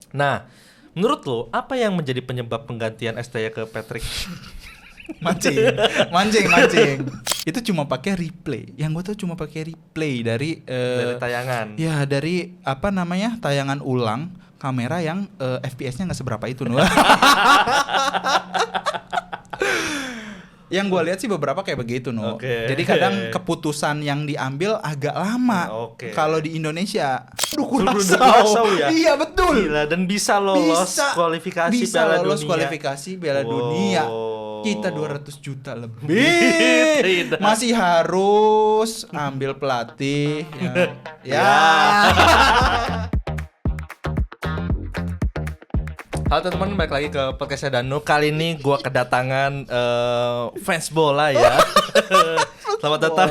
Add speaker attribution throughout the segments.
Speaker 1: Nah, menurut lo apa yang menjadi penyebab penggantian STY ke Patrick?
Speaker 2: Mancing. Itu cuma pakai replay. Yang gue tahu cuma pakai replay dari
Speaker 1: Dari tayangan.
Speaker 2: Ya dari apa namanya tayangan ulang kamera yang FPS-nya nggak seberapa itu nuh. Yang gue lihat sih beberapa kayak begitu nuh.
Speaker 1: Oke.
Speaker 2: Jadi kadang keputusan yang diambil agak lama.
Speaker 1: Oke.
Speaker 2: Kalau di Indonesia,
Speaker 1: Curaçao ya?
Speaker 2: Iya betul.
Speaker 1: Gila, dan bisa lolos
Speaker 2: Bisa.
Speaker 1: kualifikasi
Speaker 2: Bisa
Speaker 1: Piala
Speaker 2: lolos
Speaker 1: Dunia.
Speaker 2: kualifikasi Piala
Speaker 1: Wow.
Speaker 2: Dunia. Kita 200 juta lebih.
Speaker 1: Tidak.
Speaker 2: Masih harus ambil pelatih ya.
Speaker 1: Halo teman-teman, balik lagi ke podcastnya Danu. Kali ini gue kedatangan fans bola ya. Selamat datang.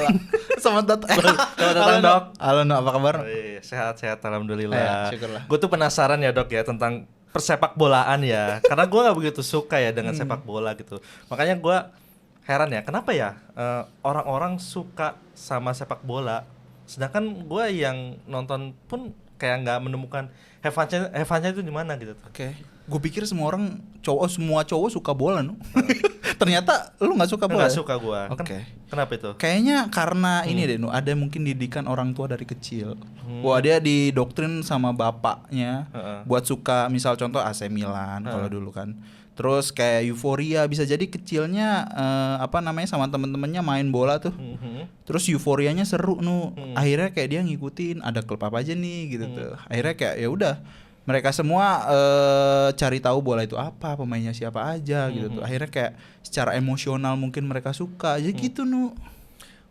Speaker 2: Selamat datang.
Speaker 1: Selamat datang, Dok.
Speaker 2: Halo, Nuk, apa kabar?
Speaker 1: Sehat-sehat, alhamdulillah.
Speaker 2: Ya, syukurlah.
Speaker 1: Gue tuh penasaran ya, Dok, ya, tentang persepak bolaan ya. Karena gue nggak begitu suka ya dengan sepak bola gitu. Makanya gue heran ya, kenapa ya orang-orang suka sama sepak bola, sedangkan gue yang nonton pun kayak nggak menemukan have fun-nya itu di mana gitu.
Speaker 2: Oke. Gue pikir semua cowok suka bola, Nuk. Ternyata lu nggak suka bola.
Speaker 1: Nggak suka gue.
Speaker 2: Oke.
Speaker 1: Kenapa itu?
Speaker 2: Kayaknya karena ini deh, Nuk, ada mungkin didikan orang tua dari kecil. Wah, dia didoktrin sama bapaknya buat suka, misal contoh AC Milan kalau dulu kan. Terus kayak euforia, bisa jadi kecilnya sama temen-temennya main bola tuh. Terus euforianya seru nu. Akhirnya kayak dia ngikutin ada klub apa aja nih gitu tuh. Akhirnya kayak ya udah, mereka semua cari tahu bola itu apa, pemainnya siapa aja gitu tuh. Akhirnya kayak secara emosional mungkin mereka suka. Jadi gitu nu.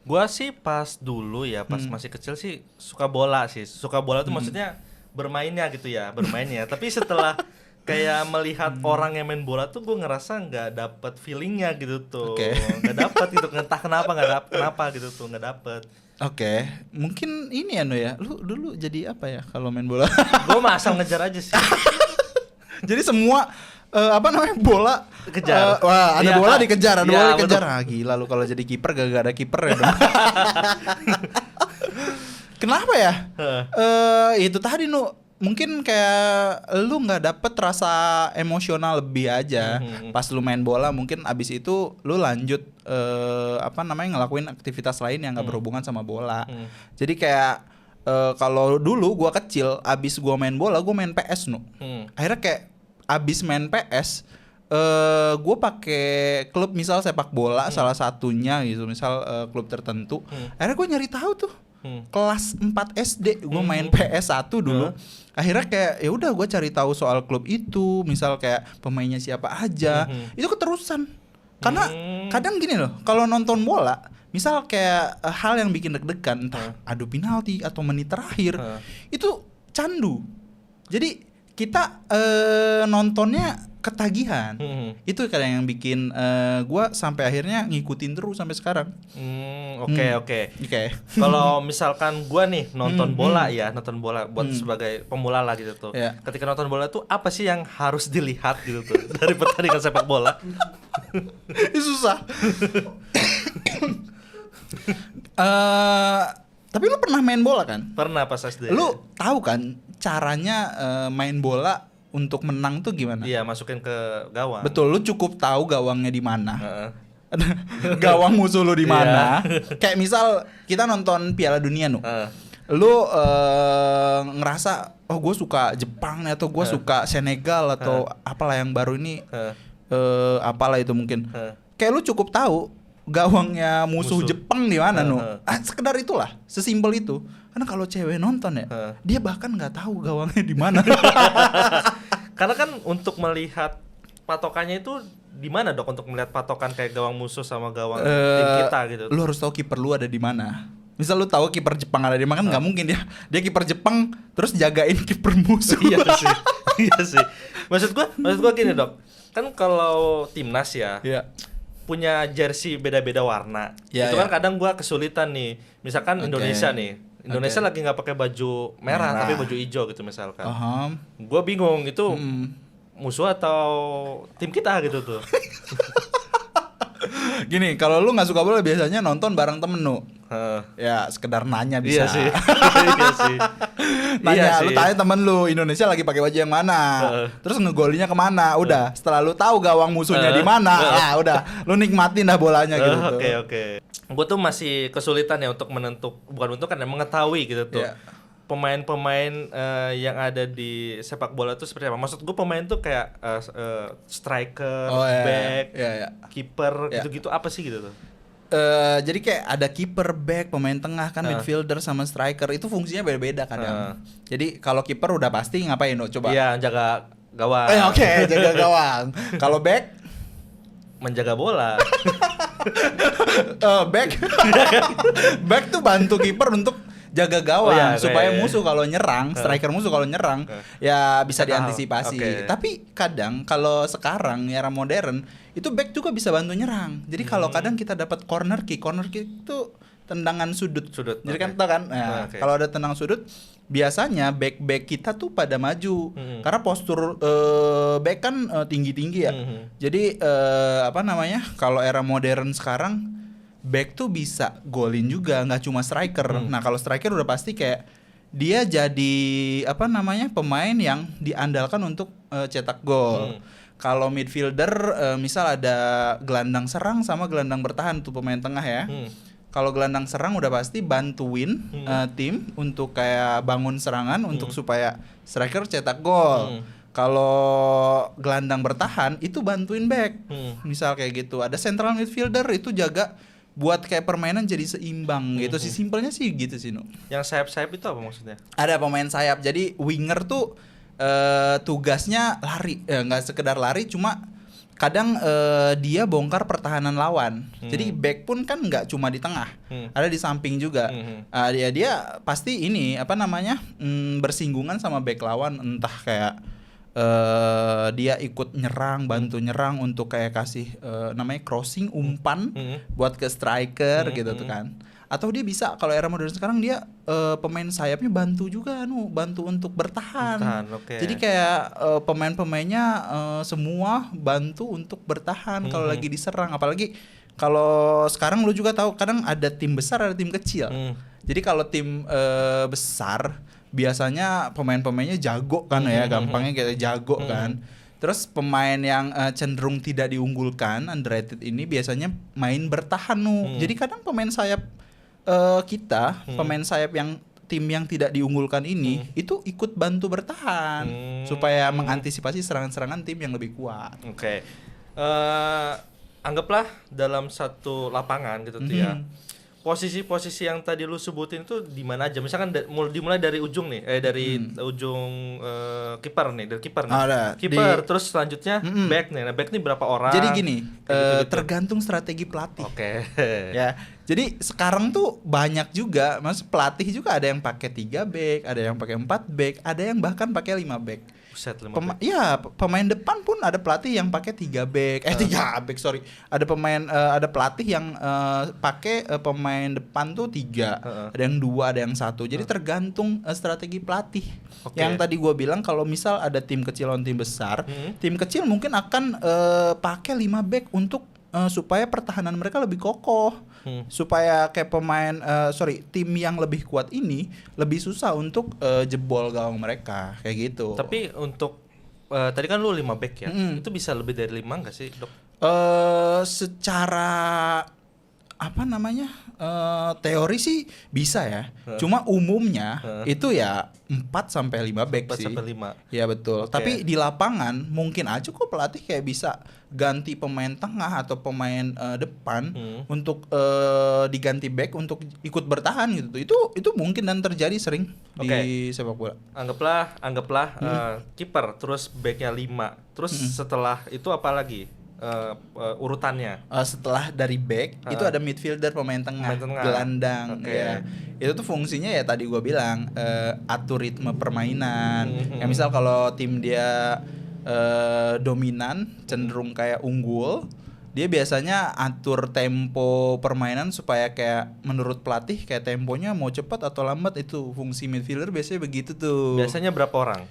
Speaker 1: Gua sih pas dulu ya, pas masih kecil sih suka bola sih. Suka bola tuh maksudnya bermainnya gitu ya, bermainnya. Tapi setelah kayak melihat orang yang main bola tuh gue ngerasa nggak dapet feelingnya gitu tuh. Nggak dapet gitu, entah kenapa gitu tuh, nggak dapet.
Speaker 2: Oke, mungkin ini ya, Nu ya. Lu dulu jadi apa ya kalau main bola?
Speaker 1: Gue mah asal ngejar aja sih.
Speaker 2: Jadi semua bola
Speaker 1: Kejar.
Speaker 2: wah, ada
Speaker 1: Iya,
Speaker 2: bola
Speaker 1: Kak.
Speaker 2: dikejar, ada
Speaker 1: Iya,
Speaker 2: bola dikejar.
Speaker 1: betul.
Speaker 2: Ah, gila lu kalau jadi kiper gak ada kiper ya dong. Kenapa ya? Itu tadi Nu, mungkin kayak lu nggak dapet rasa emosional lebih aja pas lu main bola. Mungkin abis itu lu lanjut ngelakuin aktivitas lain yang nggak berhubungan sama bola. Jadi kayak kalau dulu gua kecil abis gua main bola gua main PS Nu. Akhirnya kayak abis main PS gue pakai klub misal sepak bola salah satunya gitu, misal klub tertentu. Akhirnya gue nyari tahu tuh. Kelas 4 SD gue main PS1 dulu. Akhirnya kayak ya udah gue cari tahu soal klub itu, misal kayak pemainnya siapa aja. Itu keterusan. Karena kadang gini loh, kalau nonton bola, misal kayak hal yang bikin deg-degan, entah adu penalti atau menit terakhir, itu candu. Jadi kita nontonnya ketagihan. Itu kadang yang bikin gue sampai akhirnya ngikutin terus sampai sekarang.
Speaker 1: Oke. Kalau misalkan gue nih nonton bola buat sebagai pemula lah gitu tuh.
Speaker 2: Yeah.
Speaker 1: Ketika nonton bola tuh apa sih yang harus dilihat gitu tuh dari pertandingan sepak bola?
Speaker 2: Ini susah. Tapi lu pernah main bola kan?
Speaker 1: Pernah pas SD.
Speaker 2: Lu tahu kan caranya main bola untuk menang tuh gimana?
Speaker 1: Iya, masukin ke gawang.
Speaker 2: Betul, lu cukup tahu gawangnya di mana. Gawang musuh lu di mana. Kayak misal kita nonton Piala Dunia Nu. Lu ngerasa oh gue suka Jepang atau gue suka Senegal atau apalah yang baru ini apalah itu mungkin. Kayak lu cukup tahu gawangnya musuh Jepang di mana Nu. Sekedar itulah, sesimpel itu. Karena kalau cewek nonton ya, dia bahkan nggak tahu gawangnya di mana.
Speaker 1: Karena kan untuk melihat patokannya itu di mana Dok, untuk melihat patokan kayak gawang musuh sama gawang tim kita gitu.
Speaker 2: Lu harus tahu kiper lu ada di mana. Misal lu tahu kiper Jepang ada di mana, kan nggak mungkin dia kiper Jepang terus jagain kiper musuh.
Speaker 1: Iya sih. Maksud gua gini Dok. Kan kalau timnas ya.
Speaker 2: Iya.
Speaker 1: Punya jersey beda-beda warna.
Speaker 2: Ya,
Speaker 1: itu kan kadang gua kesulitan nih. Misalkan Indonesia nih. Indonesia lagi nggak pakai baju merah tapi baju hijau gitu misalkan. Gua bingung itu musuh atau tim kita gitu tuh.
Speaker 2: Gini, kalau lu nggak suka bola biasanya nonton bareng temen Nu.
Speaker 1: Heeh.
Speaker 2: Ya sekedar nanya bisa.
Speaker 1: Iya sih. Iya sih.
Speaker 2: Nanya,
Speaker 1: Iya
Speaker 2: lu
Speaker 1: sih.
Speaker 2: tanya temen lu Indonesia lagi pakai baju yang mana, terus ngegolinya kemana, udah. Setelah lu tahu gawang musuhnya di mana, udah, lu nikmatin dah bolanya gitu tuh.
Speaker 1: Oke. Gue tuh masih kesulitan ya untuk bukan menentukan ya, mengetahui gitu tuh.
Speaker 2: Iya.
Speaker 1: Pemain-pemain yang ada di sepak bola tuh seperti apa? Maksud gue pemain tuh kayak striker, back, kiper,
Speaker 2: Iya.
Speaker 1: gitu-gitu apa sih gitu tuh?
Speaker 2: Jadi kayak ada kiper, back, pemain tengah kan, midfielder sama striker itu fungsinya beda-beda kadang. Jadi kalau kiper udah pasti ngapain, no? Coba.
Speaker 1: Iya, jaga gawang.
Speaker 2: Oke, jaga gawang. Kalau back,
Speaker 1: Menjaga bola.
Speaker 2: back, back tuh bantu kiper untuk jaga gawang supaya musuh kalau nyerang, striker musuh kalau nyerang ya bisa diantisipasi. Tapi kadang kalau sekarang era modern itu back juga bisa bantu nyerang. Jadi kalau kadang kita dapat corner kick itu tendangan sudut. Jadi kan tau kan, kalau ada tendang sudut biasanya back kita tuh pada maju karena postur back kan tinggi-tinggi ya. Jadi apa namanya, kalau era modern sekarang back tuh bisa golin juga, nggak cuma striker. Nah kalau striker udah pasti kayak dia jadi apa namanya, pemain yang diandalkan untuk cetak gol. Kalau midfielder misal ada gelandang serang sama gelandang bertahan tuh pemain tengah ya. Kalau gelandang serang udah pasti bantuin tim untuk kayak bangun serangan untuk supaya striker cetak gol. Kalau gelandang bertahan itu bantuin back. Misal kayak gitu. Ada central midfielder itu jaga buat kayak permainan jadi seimbang gitu sih, simpelnya sih gitu sih, Nu.
Speaker 1: Yang sayap-sayap itu apa maksudnya?
Speaker 2: Ada pemain sayap. Jadi winger tuh tugasnya lari, nggak sekedar lari, cuma kadang dia bongkar pertahanan lawan. Jadi back pun kan nggak cuma di tengah, ada di samping juga. Dia pasti ini apa namanya, bersinggungan sama back lawan, entah kayak dia ikut nyerang, bantu nyerang untuk kayak kasih namanya crossing, umpan buat ke striker gitu tuh kan. Atau dia bisa, kalau era modern sekarang dia pemain sayapnya bantu juga, bantu untuk bertahan. Jadi kayak pemain-pemainnya semua bantu untuk bertahan kalau lagi diserang. Apalagi kalau sekarang lu juga tahu kadang ada tim besar, ada tim kecil. Jadi kalau tim besar biasanya pemain-pemainnya jago kan ya, gampangnya kayak jago kan. Terus pemain yang cenderung tidak diunggulkan, underrated ini biasanya main bertahan Jadi kadang pemain sayap kita, pemain sayap yang tim yang tidak diunggulkan ini itu ikut bantu bertahan supaya mengantisipasi serangan-serangan tim yang lebih kuat.
Speaker 1: Anggaplah dalam satu lapangan gitu tuh ya. Posisi-posisi yang tadi lu sebutin itu di mana aja? Misalkan dimulai dari ujung nih, dari ujung kiper nih, dari kiper nih. Kiper, terus selanjutnya back nih. Nah, back nih berapa orang?
Speaker 2: Jadi gini, tergantung strategi pelatih. Ya. Jadi sekarang tuh banyak juga, mas pelatih juga ada yang pakai 3 back, ada yang pakai 4 back, ada yang bahkan pakai 5 back. Pemain depan pun ada pelatih yang pakai 3 back. 3 back, sorry. Ada ada pelatih yang pakai pemain depan tuh 3. Ada yang 2, ada yang 1. Jadi tergantung strategi pelatih. Yang tadi gua bilang kalau misal ada tim kecil lawan tim besar, tim kecil mungkin akan pakai 5 back untuk supaya pertahanan mereka lebih kokoh, supaya kayak tim yang lebih kuat ini lebih susah untuk jebol gawang mereka kayak gitu.
Speaker 1: Tapi untuk tadi kan lu 5 back ya, itu bisa lebih dari 5 nggak sih, Dok?
Speaker 2: Secara apa namanya, teori sih bisa ya. Cuma umumnya itu ya 4-5 back
Speaker 1: 4
Speaker 2: sih.
Speaker 1: 4-5.
Speaker 2: Ya betul. Tapi di lapangan mungkin aja kok pelatih kayak bisa ganti pemain tengah atau pemain depan untuk diganti back untuk ikut bertahan gitu. Itu mungkin dan terjadi sering di sepak bola.
Speaker 1: Anggaplah kiper terus backnya 5. Terus setelah itu apa lagi? Urutannya
Speaker 2: setelah dari back itu ada midfielder, pemain tengah. Gelandang ya. Itu tuh fungsinya ya tadi gua bilang atur ritme permainan. Ya misal kalau tim dia dominan, cenderung kayak unggul, dia biasanya atur tempo permainan supaya kayak menurut pelatih kayak temponya mau cepat atau lambat. Itu fungsi midfielder biasanya begitu tuh.
Speaker 1: Biasanya berapa orang?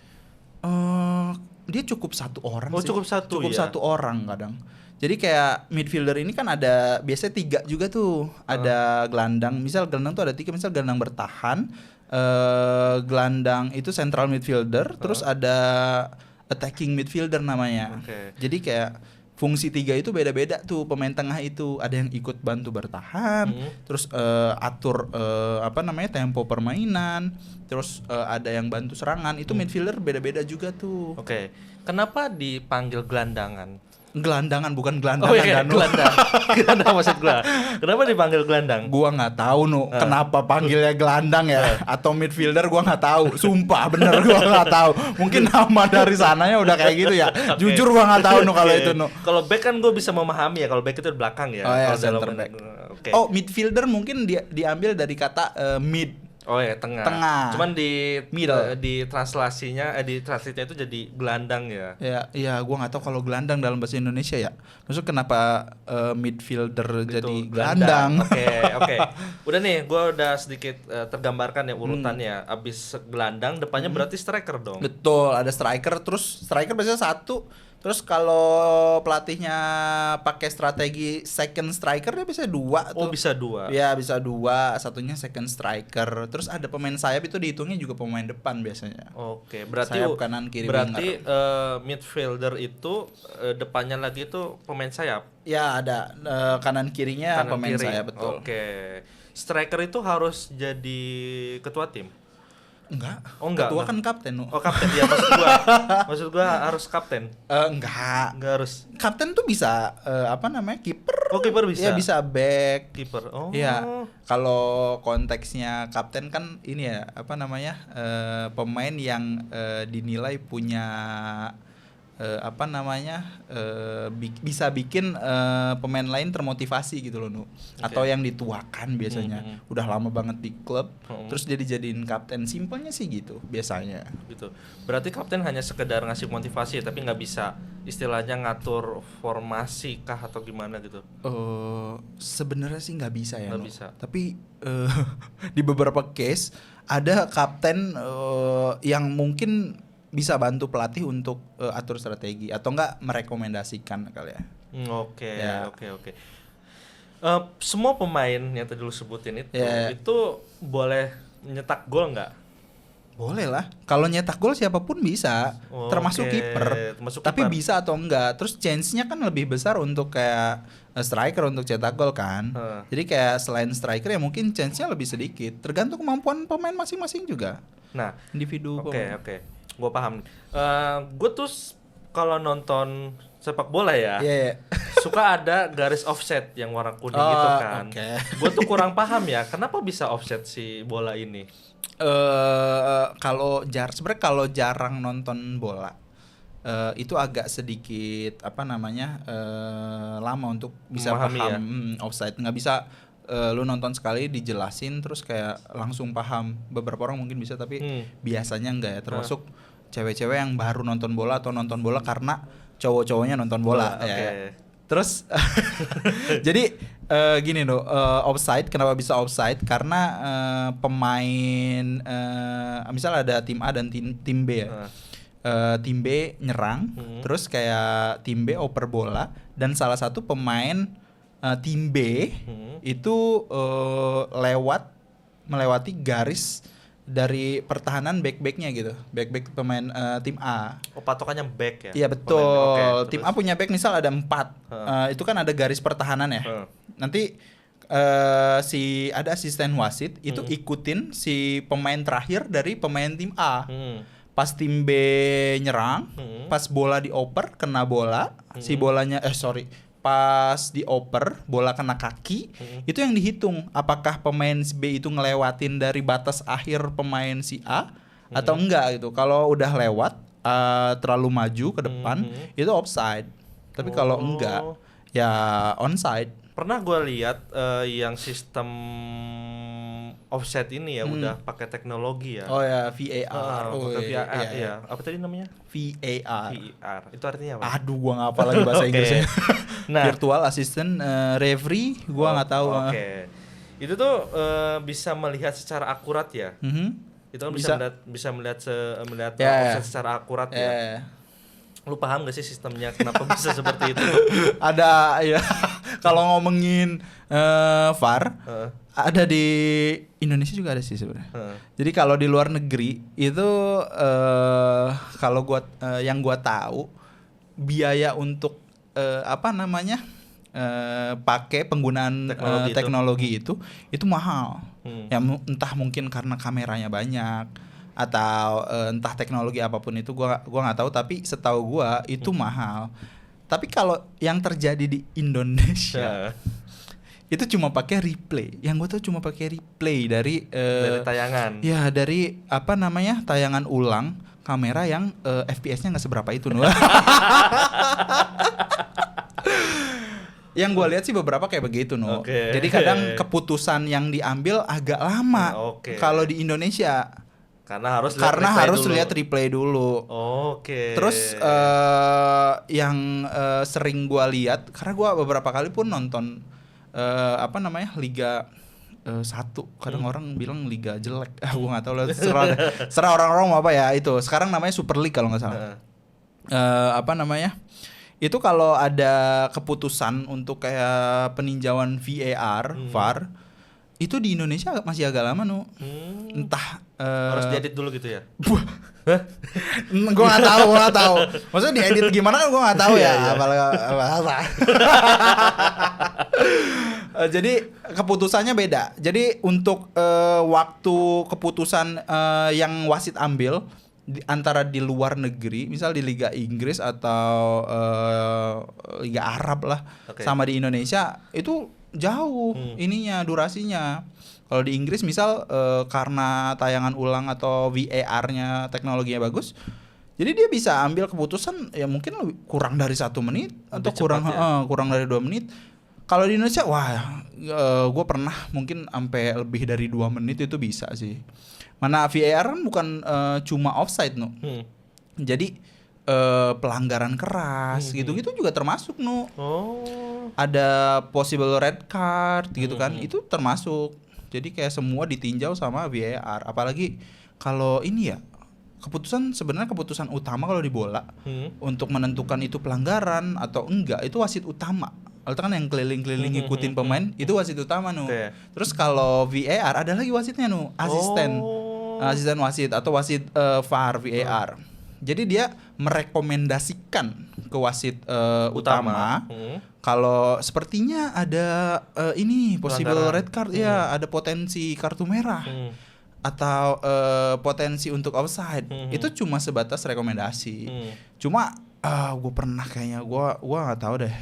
Speaker 2: Dia dia cukup satu orang
Speaker 1: Oh,
Speaker 2: sih.
Speaker 1: cukup satu
Speaker 2: Cukup
Speaker 1: ya?
Speaker 2: satu orang kadang. Jadi kayak midfielder ini kan ada biasanya 3 juga tuh. Ada gelandang. Misal gelandang tuh ada 3, misal gelandang bertahan, gelandang itu central midfielder, terus ada attacking midfielder namanya.
Speaker 1: Oke.
Speaker 2: Jadi kayak fungsi 3 itu beda-beda tuh pemain tengah itu. Ada yang ikut bantu bertahan, terus atur apa namanya tempo permainan, terus ada yang bantu serangan. Itu midfielder beda-beda juga tuh.
Speaker 1: Oke. Kenapa dipanggil gelandangan?
Speaker 2: Gelandangan bukan
Speaker 1: Oh
Speaker 2: gelandangan
Speaker 1: iya,
Speaker 2: Danu.
Speaker 1: gelandang. Gelandang maksud gua. Kenapa dipanggil gelandang?
Speaker 2: Gua nggak tahu kenapa panggilnya gelandang ya atau midfielder gua nggak tahu. Sumpah bener gua nggak tahu. Mungkin nama dari sananya udah kayak gitu ya. Jujur gua nggak tahu kalau
Speaker 1: Oke.
Speaker 2: itu
Speaker 1: Kalau back kan gue bisa memahami ya. Kalau back itu di belakang ya.
Speaker 2: Oh ya,
Speaker 1: Kalau dalam
Speaker 2: center
Speaker 1: main-
Speaker 2: back.
Speaker 1: Oke.
Speaker 2: Oh, midfielder mungkin dia diambil dari kata mid.
Speaker 1: Oh ya, tengah.
Speaker 2: Tengah.
Speaker 1: Cuman di
Speaker 2: Middle.
Speaker 1: di translasinya di translate itu jadi gelandang ya.
Speaker 2: Ya, iya gua nggak tahu kalau gelandang dalam bahasa Indonesia ya. Maksud kenapa midfielder jadi gelandang?
Speaker 1: Oke. Udah nih, gue udah sedikit tergambarkan ya urutannya. Abis gelandang, depannya berarti striker dong.
Speaker 2: Betul, ada striker, terus striker biasanya satu. Terus kalau pelatihnya pakai strategi second striker dia bisa 2
Speaker 1: Oh,
Speaker 2: tuh.
Speaker 1: bisa 2.
Speaker 2: Ya bisa 2, satunya second striker. Terus ada pemain sayap itu dihitungnya juga pemain depan biasanya.
Speaker 1: Oke, berarti
Speaker 2: Sayap kanan, kiri,
Speaker 1: berarti midfielder itu depannya lagi itu pemain sayap.
Speaker 2: Ya ada kanan kirinya
Speaker 1: Kanan
Speaker 2: pemain
Speaker 1: kiri.
Speaker 2: sayap betul.
Speaker 1: Oke. Striker itu harus jadi ketua tim.
Speaker 2: Enggak.
Speaker 1: Oh, enggak,
Speaker 2: Ketua
Speaker 1: enggak.
Speaker 2: kan kapten. Nu.
Speaker 1: Oh, kapten ya maksud gua. Maksud gua harus kapten.
Speaker 2: Enggak.
Speaker 1: Enggak harus.
Speaker 2: Kapten tuh bisa apa namanya? Kiper.
Speaker 1: Oh, kiper bisa.
Speaker 2: Ya bisa back.
Speaker 1: Kiper. Oh.
Speaker 2: Iya, kalau konteksnya kapten kan ini ya apa namanya pemain yang dinilai punya apa namanya bisa bikin pemain lain termotivasi gitu loh, Nu. Atau yang dituakan biasanya udah lama banget di klub, terus dia dijadiin kapten. Simpelnya sih gitu biasanya.
Speaker 1: Gitu. Berarti kapten hanya sekedar ngasih motivasi tapi nggak bisa istilahnya ngatur formasi kah atau gimana gitu.
Speaker 2: Sebenarnya sih nggak bisa ya,
Speaker 1: Nggak
Speaker 2: Nu.
Speaker 1: bisa.
Speaker 2: Tapi di beberapa case ada kapten yang mungkin bisa bantu pelatih untuk atur strategi atau enggak merekomendasikan kali ya.
Speaker 1: Oke,
Speaker 2: Ya.
Speaker 1: oke. Semua pemain yang tadi lu sebutin
Speaker 2: Ya.
Speaker 1: itu boleh nyetak gol nggak?
Speaker 2: Boleh lah. Kalau nyetak gol siapapun bisa,
Speaker 1: Oh,
Speaker 2: termasuk
Speaker 1: oke.
Speaker 2: kiper.
Speaker 1: Termasuk
Speaker 2: Tapi
Speaker 1: kiper.
Speaker 2: bisa atau enggak. Terus chance-nya kan lebih besar untuk kayak striker untuk cetak gol kan. Jadi kayak selain striker ya mungkin chance-nya lebih sedikit. Tergantung kemampuan pemain masing-masing juga.
Speaker 1: Nah,
Speaker 2: Individu pemain.
Speaker 1: oke. Gue paham. Gue tuh kalau nonton sepak bola ya,
Speaker 2: Iya.
Speaker 1: suka ada garis offset yang warna kuning
Speaker 2: Oh,
Speaker 1: itu kan.
Speaker 2: oke.
Speaker 1: Gue tuh kurang paham ya, kenapa bisa offset si bola ini?
Speaker 2: Sebenarnya kalau jarang nonton bola itu agak sedikit apa namanya lama untuk bisa
Speaker 1: Memahami
Speaker 2: paham
Speaker 1: ya?
Speaker 2: offside. Nggak bisa lu nonton sekali dijelasin terus kayak langsung paham. Beberapa orang mungkin bisa tapi biasanya enggak ya. Termasuk cewek-cewek yang baru nonton bola atau nonton bola karena cowok-cowoknya nonton bola.
Speaker 1: Oke.
Speaker 2: Ya. Terus jadi gini loh, offside kenapa bisa offside? Karena pemain misal ada tim A dan tim B ya. Tim B nyerang, terus kayak tim B oper bola dan salah satu pemain tim B itu melewati garis dari pertahanan back-backnya gitu, back pemain tim A.
Speaker 1: Oh, patokannya back ya?
Speaker 2: Iya betul.
Speaker 1: Oke,
Speaker 2: Tim
Speaker 1: terus?
Speaker 2: A punya back misal ada 4. Itu kan ada garis pertahanan ya. Nanti ada asisten wasit itu ikutin si pemain terakhir dari pemain tim A. Pas tim B nyerang, pas bola dioper kena bola, si bolanya pas dioper bola kena kaki, itu yang dihitung apakah pemain si B itu ngelewatin dari batas akhir pemain si A atau enggak gitu. Kalau udah lewat terlalu maju ke depan itu offside. Tapi kalau enggak ya onside.
Speaker 1: Pernah gue lihat yang sistem offset ini ya udah pakai teknologi ya.
Speaker 2: Oh ya VAR.
Speaker 1: Pakai
Speaker 2: iya,
Speaker 1: VAR,
Speaker 2: iya.
Speaker 1: iya. Apa tadi namanya?
Speaker 2: VAR.
Speaker 1: VAR. Itu artinya apa?
Speaker 2: Aduh, gua nggak hafal lagi bahasa
Speaker 1: Oke.
Speaker 2: Inggrisnya.
Speaker 1: Nah.
Speaker 2: Virtual assistant referee, gua nggak tahu.
Speaker 1: Oke. Itu tuh bisa melihat secara akurat ya.
Speaker 2: Mhm.
Speaker 1: Itu kan
Speaker 2: Bisa.
Speaker 1: bisa melihat
Speaker 2: Ya.
Speaker 1: offset secara akurat ya. Lu paham gak sih sistemnya kenapa bisa seperti itu?
Speaker 2: Ada ya kalau ngomongin VAR
Speaker 1: Heeh.
Speaker 2: ada di Indonesia juga ada sih sebenarnya. Jadi kalau di luar negeri itu kalau yang gua tahu biaya untuk apa namanya pakai penggunaan teknologi itu mahal. Ya entah mungkin karena kameranya banyak atau entah teknologi apapun itu gua nggak tahu, tapi setahu gua itu mahal. Tapi kalau yang terjadi di Indonesia itu cuma pakai replay. Yang gue tahu cuma pakai replay dari
Speaker 1: tayangan.
Speaker 2: Ya dari apa namanya tayangan ulang kamera yang FPS-nya nggak seberapa itu nuh. Yang gue lihat sih beberapa kayak begitu nuh. Jadi kadang keputusan yang diambil agak lama kalau di Indonesia. Karena harus lihat replay dulu. Terus yang sering gue lihat, karena gue beberapa kali pun nonton apa namanya Liga 1, kadang orang bilang liga jelek, gue nggak tahu lah, serah orang-orang mau apa ya itu. Sekarang namanya Super League kalau nggak salah. Apa namanya? Itu kalau ada keputusan untuk kayak peninjauan VAR, itu di Indonesia masih agak lama nuh. Entah
Speaker 1: harus diedit dulu gitu ya.
Speaker 2: Gue nggak tahu. Maksudnya diedit gimana kan gue nggak tahu ya. Apa. Jadi keputusannya beda. Jadi untuk waktu keputusan yang wasit ambil antara di luar negeri, misal di Liga Inggris atau Liga Arab lah, sama di Indonesia itu jauh ininya durasinya. Kalau di Inggris misal karena tayangan ulang atau VAR-nya teknologinya bagus, jadi dia bisa ambil keputusan ya mungkin kurang dari 1 menit atau kurang dari 2 menit. Kalau di Indonesia gue pernah mungkin sampai lebih dari 2 menit itu bisa sih. Mana VAR kan bukan cuma offside nuh. Jadi pelanggaran keras gitu-gitu juga termasuk nuh. Ada possible red card gitu kan, itu termasuk. Jadi kayak semua ditinjau sama VAR. Apalagi kalau ini ya sebenarnya keputusan utama kalau di bola untuk menentukan itu pelanggaran atau enggak itu wasit utama. Itu kan yang keliling-keliling ngikutin pemain itu wasit utama nuh. Terus kalau VAR ada lagi wasitnya nuh, asisten wasit atau wasit VAR VAR. Jadi dia merekomendasikan ke wasit utama kalau sepertinya ada ini possible red card ya, ada potensi kartu merah atau potensi untuk offside. Itu cuma sebatas rekomendasi. Cuma gue pernah kayaknya gue nggak tahu deh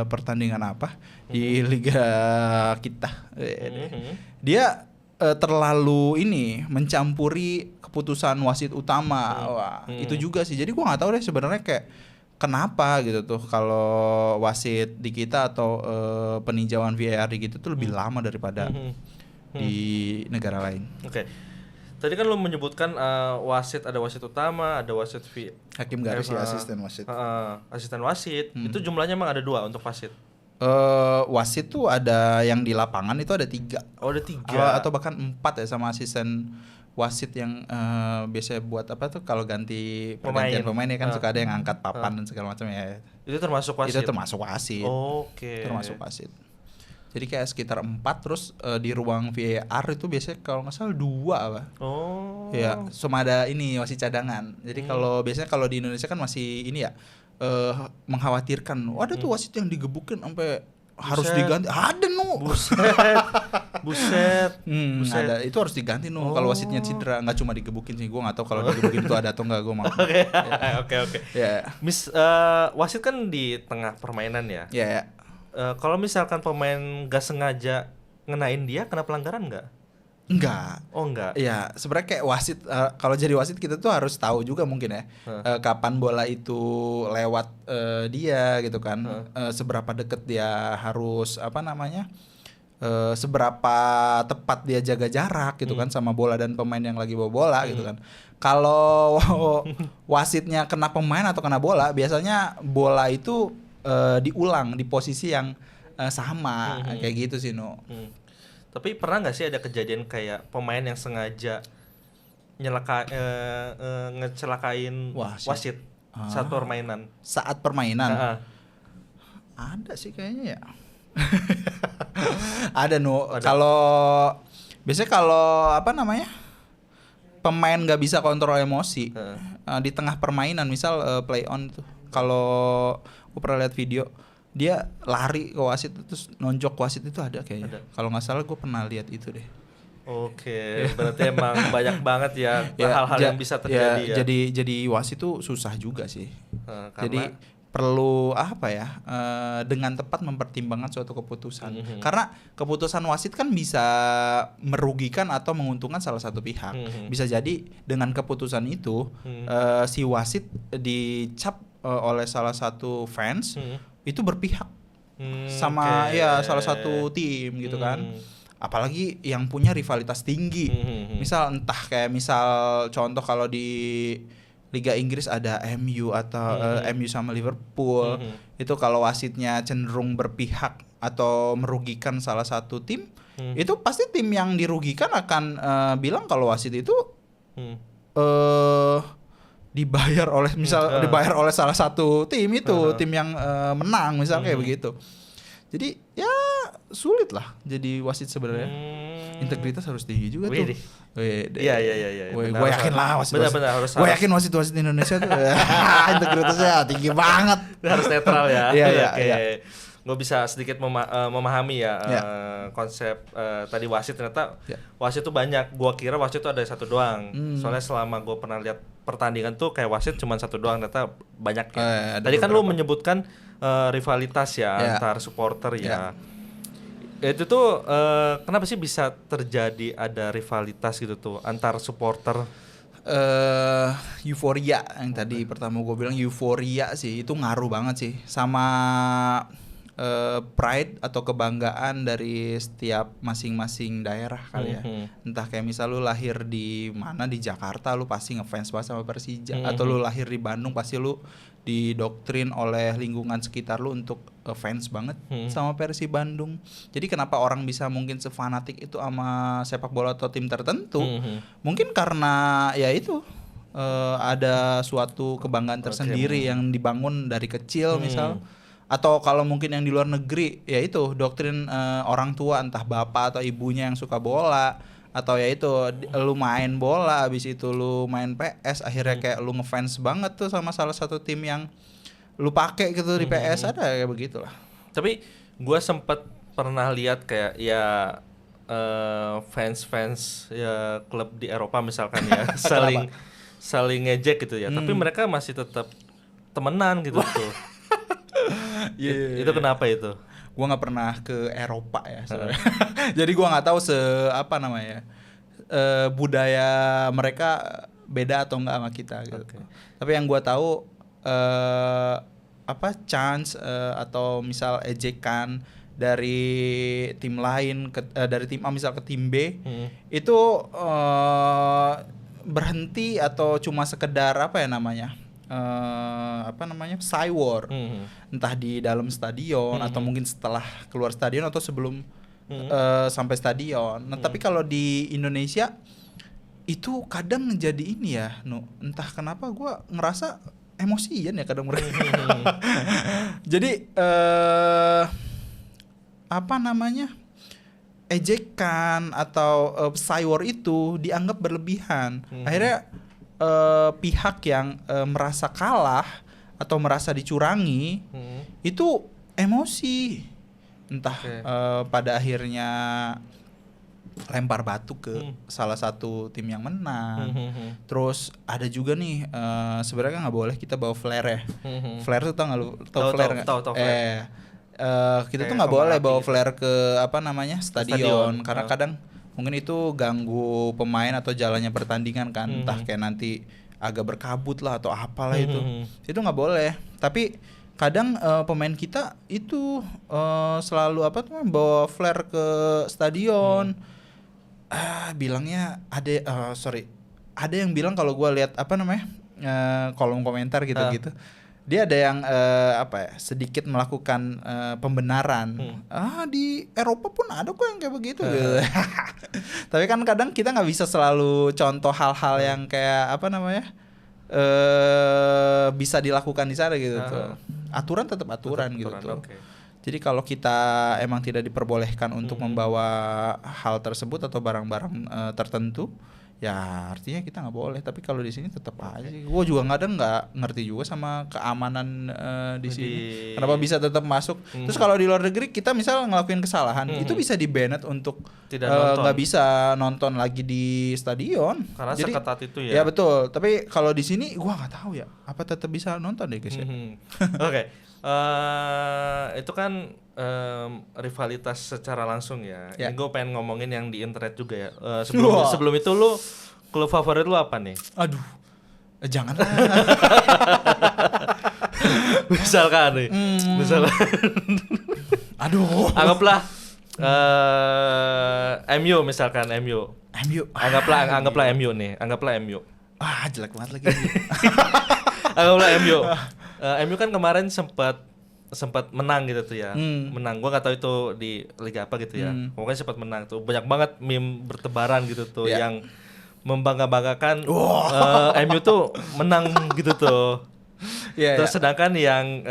Speaker 2: pertandingan apa di liga kita. Dia terlalu ini mencampuri keputusan wasit utama. Itu juga sih. Jadi gue nggak tahu deh sebenarnya kayak kenapa gitu tuh kalau wasit di kita atau peninjauan VAR di kita tuh lebih lama daripada di negara lain.
Speaker 1: Tadi kan lo menyebutkan wasit, ada wasit utama, ada wasit
Speaker 2: hakim garis ya, asisten wasit.
Speaker 1: Asisten wasit. Itu jumlahnya emang ada 2 untuk wasit.
Speaker 2: Wasit tuh ada yang di lapangan itu ada 3.
Speaker 1: Ada 3
Speaker 2: atau bahkan 4 ya, sama asisten wasit yang biasanya buat apa tuh kalau ganti pergantian pemain ya kan suka ada yang angkat papan dan segala macam ya. Itu termasuk wasit. Termasuk wasit. Jadi kayak sekitar 4, terus di ruang VAR itu biasanya kalau nggak salah 2 apa. Ya, sama ada ini wasit cadangan. Jadi biasanya kalau di Indonesia kan masih ini ya mengkhawatirkan. Ada tuh wasit yang digebukin sampai harus diganti. Ada nuh. Buset. Ada, itu harus diganti nuh kalau wasitnya cedera. Nggak cuma digebukin sih, gue nggak tahu kalau digebukin itu ada atau nggak, gue mau.
Speaker 1: Oke. Ya. Wasit kan di tengah permainan ya.
Speaker 2: Ya.
Speaker 1: Kalau misalkan pemain gak sengaja ngenain dia, kena pelanggaran nggak?
Speaker 2: Enggak.
Speaker 1: Enggak.
Speaker 2: Ya, sebenarnya kayak wasit, kalau jadi wasit kita tuh harus tahu juga mungkin ya kapan bola itu lewat dia gitu kan. Seberapa deket dia harus seberapa tepat dia jaga jarak gitu kan sama bola dan pemain yang lagi bawa bola gitu kan. Kalau wasitnya kena pemain atau kena bola, biasanya bola itu diulang di posisi yang sama kayak gitu sih
Speaker 1: Tapi pernah nggak sih ada kejadian kayak pemain yang sengaja ngecelakain wasit? saat permainan.
Speaker 2: Saat permainan.
Speaker 1: Heeh.
Speaker 2: Ada sih kayaknya ya. Ada kalau biasanya kalau apa namanya, pemain nggak bisa kontrol emosi di tengah permainan, misal play on tuh, kalau gue pernah lihat video dia lari ke wasit terus nonjok wasit, itu ada kayaknya. Kalau nggak salah gue pernah lihat itu deh.
Speaker 1: Oke, berarti emang banyak banget ya hal-hal yang bisa terjadi ya.
Speaker 2: Jadi wasit tuh susah juga sih.
Speaker 1: Karena
Speaker 2: Jadi perlu apa ya, dengan tepat mempertimbangkan suatu keputusan. Karena keputusan wasit kan bisa merugikan atau menguntungkan salah satu pihak. Bisa jadi dengan keputusan itu si wasit dicap oleh salah satu fans itu berpihak sama ya salah satu tim gitu kan. Apalagi yang punya rivalitas tinggi. Misal entah kayak misal contoh kalau di Liga Inggris ada MU atau MU sama Liverpool. Itu kalau wasitnya cenderung berpihak atau merugikan salah satu tim, itu pasti tim yang dirugikan akan bilang kalau wasit itu dibayar oleh dibayar oleh salah satu tim itu, tim yang menang misal kayak begitu. Jadi ya sulit lah jadi wasit sebenarnya. Integritas harus tinggi juga tuh.
Speaker 1: Iya.
Speaker 2: Gue yakin lah wasit.
Speaker 1: Gue
Speaker 2: yakin wasit Indonesia tuh integritasnya tinggi banget.
Speaker 1: Harus netral ya.
Speaker 2: Iya.
Speaker 1: Gue bisa sedikit memahami ya konsep tadi wasit. Ternyata wasit tuh banyak. Gue kira wasit tuh ada satu doang. Soalnya selama gue pernah lihat pertandingan tuh kayak wasit cuma satu doang. Ternyata banyak ya. Tadi kan lu menyebutkan rivalitas ya antar supporter ya. Itu tuh kenapa sih bisa terjadi ada rivalitas gitu tuh antar supporter?
Speaker 2: Euforia yang tadi pertama gue bilang, euforia sih itu ngaruh banget sih sama pride atau kebanggaan dari setiap masing-masing daerah kali ya. Entah kayak misal lu lahir di mana, di Jakarta lu pasti ngefans banget sama Persija, atau lu lahir di Bandung pasti lu didoktrin oleh lingkungan sekitar lu untuk fans banget sama Persib Bandung. Jadi kenapa orang bisa mungkin sefanatik itu sama sepak bola atau tim tertentu? Mungkin karena ya itu ada suatu kebanggaan tersendiri yang dibangun dari kecil misal. Atau kalau mungkin yang di luar negeri ya itu doktrin orang tua, entah bapak atau ibunya yang suka bola, atau ya itu lu main bola habis itu lu main PS akhirnya kayak lu ngefans banget tuh sama salah satu tim yang lu pakai gitu di PS, ada kayak begitulah.
Speaker 1: Tapi gue sempet pernah lihat kayak ya fans ya klub di Eropa misalkan ya saling ngejek gitu ya, tapi mereka masih tetap temenan gitu tuh. Itu kenapa itu?
Speaker 2: Gue nggak pernah ke Eropa ya sebenarnya. Jadi gue nggak tahu apa namanya budaya mereka beda atau enggak sama kita gitu. Tapi yang gue tahu chance atau misal ejekan dari tim lain dari tim A misal ke tim B itu berhenti atau cuma sekedar cywar, entah di dalam stadion atau mungkin setelah keluar stadion atau sebelum sampai stadion. Nah tapi kalau di Indonesia itu kadang jadi ini ya, entah kenapa gue ngerasa emosian ya kadang mereka. Jadi ejekan atau cywar itu dianggap berlebihan. Akhirnya pihak yang merasa kalah atau merasa dicurangi itu emosi, entah pada akhirnya lempar batu ke salah satu tim yang menang. Terus ada juga nih sebenarnya nggak boleh kita bawa flare ya. Flare tuh tau flare nggak? Kita tuh nggak boleh bawa flare ke stadion karena kadang mungkin itu ganggu pemain atau jalannya pertandingan kan, entah kayak nanti agak berkabut lah atau apalah itu nggak boleh. Tapi kadang pemain kita itu selalu bawa flare ke stadion. Bilangnya ada yang bilang kalau gue lihat kolom komentar gitu dia ada yang sedikit melakukan pembenaran. Di Eropa pun ada kok yang kayak begitu gitu. Tapi kan kadang kita nggak bisa selalu contoh hal-hal yang kayak bisa dilakukan di sana gitu tuh. Aturan tetap aturan gitu tuh.
Speaker 1: Okay.
Speaker 2: Jadi kalau kita emang tidak diperbolehkan untuk membawa hal tersebut atau barang-barang tertentu, ya artinya kita nggak boleh. Tapi kalau di sini tetap aja. Gue juga nggak ngerti juga sama keamanan di sini. Kenapa bisa tetap masuk? Terus kalau di luar negeri kita misal ngelakuin kesalahan, itu bisa di-banned untuk nggak bisa nonton lagi di stadion.
Speaker 1: Karena
Speaker 2: jadi,
Speaker 1: seketat itu ya.
Speaker 2: Ya betul. Tapi kalau di sini gue nggak tahu ya. Apa tetap bisa nonton deh guys ya?
Speaker 1: Oke. Itu kan rivalitas secara langsung ya. Ini gue pengen ngomongin yang di internet juga ya. Sebelum itu lu klub favorit lu apa nih?
Speaker 2: Aduh, janganlah.
Speaker 1: Misalkan nih,
Speaker 2: aduh.
Speaker 1: Anggaplah MU misalkan MU. Anggaplah MU nih. Anggaplah MU.
Speaker 2: Ah, jelek banget lagi.
Speaker 1: Anggaplah MU. MU kan kemarin sempat menang gitu tuh ya. Menang. Gua enggak tahu itu di liga apa gitu ya. Pokoknya sempat menang tuh. Banyak banget meme bertebaran gitu tuh yang membangga-banggakan MU tuh menang gitu tuh. Terus sedangkan yang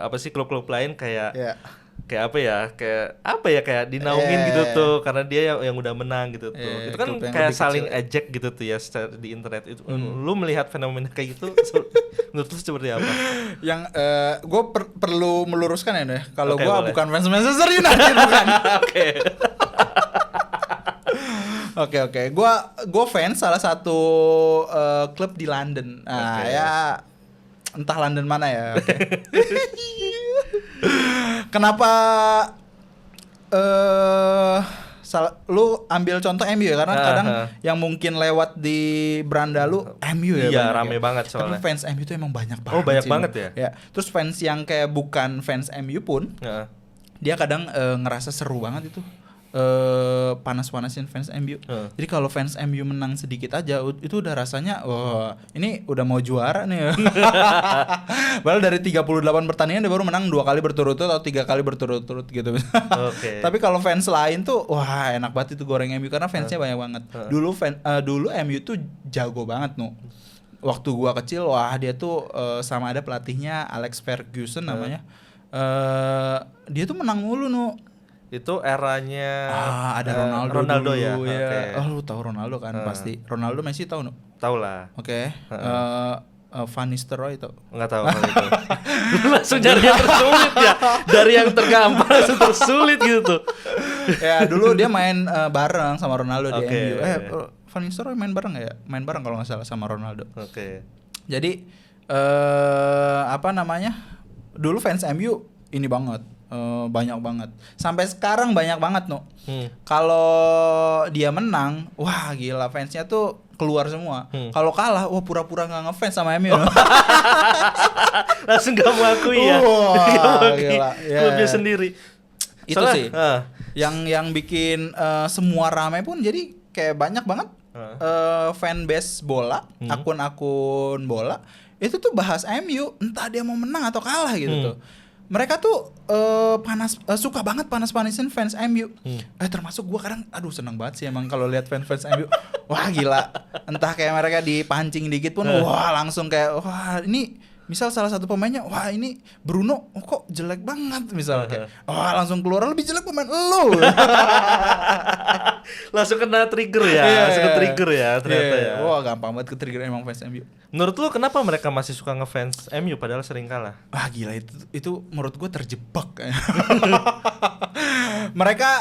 Speaker 1: apa sih klub-klub lain kayak kayak dinaungin gitu tuh karena dia yang udah menang gitu tuh. Itu kan kayak saling ejek gitu tuh ya di internet itu. Lu melihat fenomena kayak gitu menurut lu seperti apa?
Speaker 2: Yang gue perlu meluruskan ya nih. Kalau gue bukan fans Manchester United bukan. Oke. Gue fans salah satu klub di London. Nah, ya entah London mana ya. Kenapa lu ambil contoh MU ya? Karena kadang yang mungkin lewat di beranda lu MU ya.
Speaker 1: Iya, rame banget soalnya.
Speaker 2: Tapi fans MU itu emang banyak banget.
Speaker 1: Oh, banyak
Speaker 2: sih,
Speaker 1: banget ya?
Speaker 2: Ya. Terus fans yang kayak bukan fans MU pun dia kadang ngerasa seru banget itu. Panas-panasin fans MU. Jadi kalau fans MU menang sedikit aja itu udah rasanya ini udah mau juara nih. Padahal dari 38 pertandingan dia baru menang 2 kali berturut-turut atau 3 kali berturut-turut gitu. Tapi kalau fans lain tuh wah enak banget itu goreng MU karena fansnya banyak banget. Dulu MU tuh jago banget waktu gua kecil dia tuh sama ada pelatihnya Alex Ferguson namanya. Dia tuh menang mulu
Speaker 1: Itu eranya
Speaker 2: ada
Speaker 1: Ronaldo ya.
Speaker 2: Lu tahu Ronaldo kan pasti. Ronaldo Messi tahu
Speaker 1: Tahu lah.
Speaker 2: Van Nistelrooy itu
Speaker 1: nggak tahu kalau itu. Langsung cari yang tersulit ya. Dari yang tergampang langsung tersulit gitu tuh.
Speaker 2: Ya dulu dia main bareng sama Ronaldo di MU. Van Nistelrooy main bareng ya? Main bareng kalau nggak salah sama Ronaldo. Jadi apa namanya? Dulu fans MU ini banget. Banyak banget. Sampai sekarang banyak banget Kalau dia menang, wah gila fansnya tuh keluar semua. Kalau kalah, wah pura-pura nggak ngefans sama MU.
Speaker 1: Langsung gak mengakui ya.
Speaker 2: Gila.
Speaker 1: Klubnya sendiri.
Speaker 2: Itu sih. Yang bikin semua ramai pun jadi kayak banyak banget fanbase bola, akun-akun bola itu tuh bahas MU, entah dia mau menang atau kalah gitu tuh. Mereka tuh suka banget panas-panasin fans MU. Termasuk gue kadang seneng banget sih emang kalau lihat fans MU. Wah gila. Entah kayak mereka dipancing dikit pun wah langsung kayak wah ini misal salah satu pemainnya wah ini Bruno kok jelek banget misalnya kayak wah langsung keluar lebih jelek pemain lu.
Speaker 1: Langsung kena trigger ya. Langsung ke trigger ya ternyata ya.
Speaker 2: Wah gampang banget ke trigger emang fans MU.
Speaker 1: Menurut lu kenapa mereka masih suka ngefans MU padahal sering kalah?
Speaker 2: Gila itu menurut gue terjebak. Mereka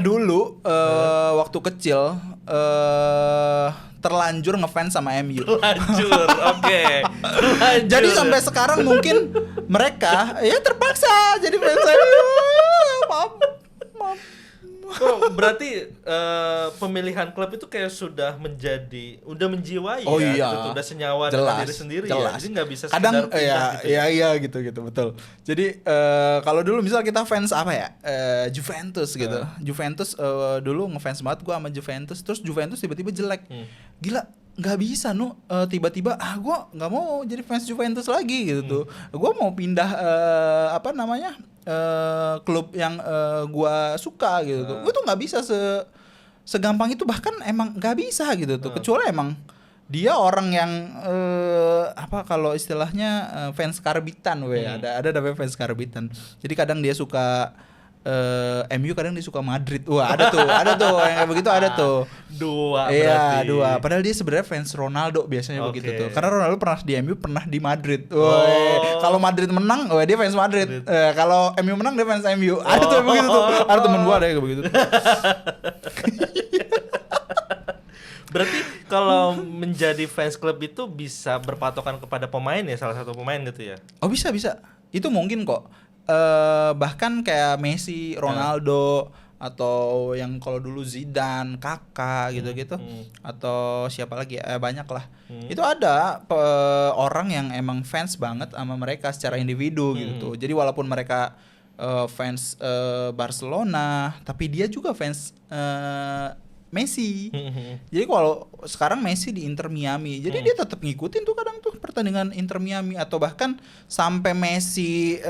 Speaker 2: dulu waktu kecil terlanjur ngefans sama MU.
Speaker 1: Terlanjur, oke.
Speaker 2: Jadi sampai sekarang mungkin mereka ya terpaksa jadi fans MU. Maaf.
Speaker 1: Oh, berarti pemilihan klub itu kayak sudah menjiwai
Speaker 2: iya.
Speaker 1: gitu, udah senyawa dengan diri sendiri ya. Jadi nggak bisa
Speaker 2: kadang
Speaker 1: pindah gitu.
Speaker 2: gitu betul. Jadi kalau dulu misal kita fans apa ya Juventus gitu. Juventus dulu ngefans banget gua sama Juventus. Terus Juventus tiba-tiba jelek. Gila nggak bisa tiba-tiba gue nggak mau jadi fans Juventus lagi gitu tuh. Gue mau pindah klub yang gua suka gitu tuh. Gue tuh nggak bisa segampang itu, bahkan emang nggak bisa gitu tuh. Kecuali emang Dia orang yang apa kalau istilahnya fans karbitan, ada namanya fans karbitan. Jadi kadang dia suka MU, kadang dia suka Madrid. Wah, ada tuh yang kayak begitu ada tuh.
Speaker 1: Dua
Speaker 2: Iya,
Speaker 1: berarti.
Speaker 2: dua. Padahal dia sebenarnya fans Ronaldo biasanya begitu
Speaker 1: Oke.
Speaker 2: tuh. Karena Ronaldo pernah di MU, pernah di Madrid.
Speaker 1: Oh.
Speaker 2: Kalau Madrid menang, dia fans Madrid. Kalau MU menang, dia fans MU. Ada tuh yang begitu tuh. Ada temen gua ada yang kayak begitu.
Speaker 1: Berarti kalau menjadi fans klub itu bisa berpatokan kepada pemain ya, salah satu pemain gitu ya?
Speaker 2: Oh, bisa. Itu mungkin kok. Bahkan kayak Messi, Ronaldo, atau yang kalau dulu Zidane, Kakak gitu-gitu, atau siapa lagi banyak lah. Itu ada orang yang emang fans banget sama mereka secara individu gitu. Jadi walaupun mereka fans Barcelona, tapi dia juga fans Messi. Jadi kalau sekarang Messi di Inter Miami, jadi dia tetap ngikutin tuh kadang tuh pertandingan Inter Miami, atau bahkan sampai Messi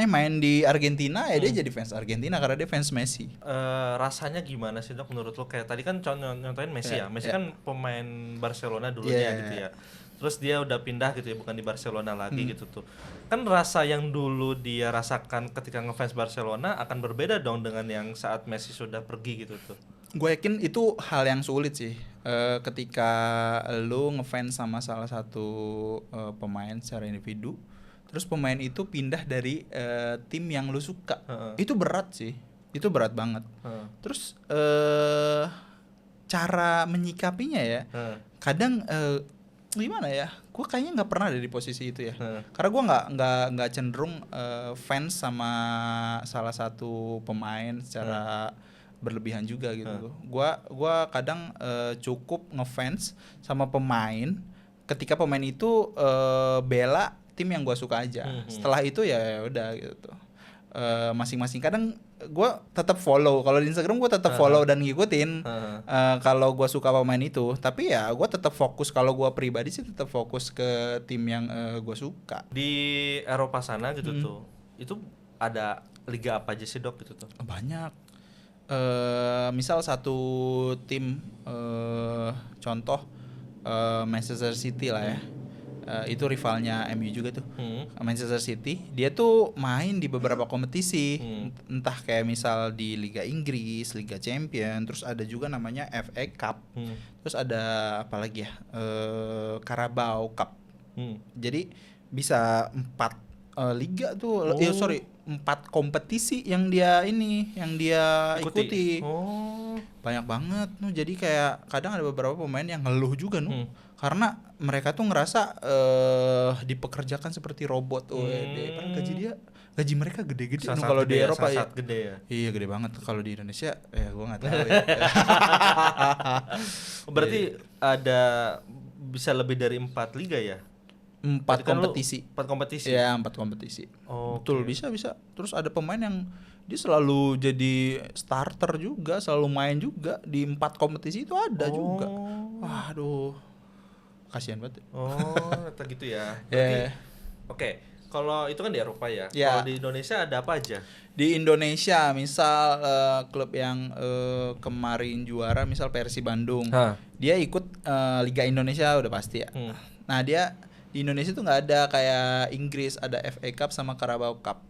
Speaker 2: main di Argentina, dia jadi fans Argentina karena dia fans Messi.
Speaker 1: Rasanya gimana sih Dok menurut lo? Kayak tadi kan nyontohin Messi ya. Messi
Speaker 2: Yeah.
Speaker 1: kan pemain Barcelona dulunya
Speaker 2: Yeah.
Speaker 1: gitu ya. Terus dia udah pindah gitu ya, bukan di Barcelona lagi gitu tuh. Kan rasa yang dulu dia rasakan ketika ngefans Barcelona akan berbeda dong dengan yang saat Messi sudah pergi gitu tuh.
Speaker 2: Gue yakin itu hal yang sulit sih, ketika lu ngefans sama salah satu pemain secara individu, terus pemain itu pindah dari tim yang lu suka. Itu berat sih, itu berat banget. Terus cara menyikapinya ya, kadang gimana ya, gue kayaknya nggak pernah ada di posisi itu ya. Karena gue nggak cenderung fans sama salah satu pemain secara berlebihan juga gitu. Gua kadang cukup ngefans sama pemain ketika pemain itu bela tim yang gua suka aja. Setelah itu ya udah gitu. Masing-masing kadang gua tetap follow. Kalau di Instagram gua tetap follow dan ngikutin kalau gua suka pemain itu. Tapi ya gua tetap fokus, kalau gua pribadi sih tetap fokus ke tim yang gua suka.
Speaker 1: Di Eropa sana gitu tuh, itu ada liga apa aja sih Dok gitu tuh?
Speaker 2: Banyak. Misal satu tim, contoh Manchester City lah ya, itu rivalnya MU juga tuh. Manchester City dia tuh main di beberapa kompetisi, entah kayak misal di Liga Inggris, Liga Champion, terus ada juga namanya FA Cup, terus ada apa lagi ya, Carabao Cup. Jadi bisa 4 liga tuh, 4 kompetisi yang dia ikuti. Banyak banget nuh. Jadi kayak kadang ada beberapa pemain yang ngeluh juga nuh, karena mereka tuh ngerasa dipekerjakan seperti robot. Padahal gaji mereka gede-gede nuh kalau di Eropa ya.
Speaker 1: Gede ya.
Speaker 2: Iya, gede banget. Kalau di Indonesia ya gua nggak tahu ya.
Speaker 1: Berarti ada bisa lebih dari 4 liga ya?
Speaker 2: 4 kompetisi.
Speaker 1: 4 kompetisi.
Speaker 2: Ya, 4 kompetisi. Betul,
Speaker 1: Okay.
Speaker 2: bisa. Terus ada pemain yang dia selalu jadi starter juga, selalu main juga di 4 kompetisi itu ada juga. Waduh. Kasihan banget.
Speaker 1: Ternyata gitu ya. Berarti, Oke, kalau itu kan di Eropa ya.
Speaker 2: Ya.
Speaker 1: Kalau di Indonesia ada apa aja?
Speaker 2: Di Indonesia misal klub yang kemarin juara misal Persib Bandung. Dia ikut Liga Indonesia udah pasti ya. Nah, dia di Indonesia tuh nggak ada kayak Inggris, ada FA Cup sama Carabao Cup.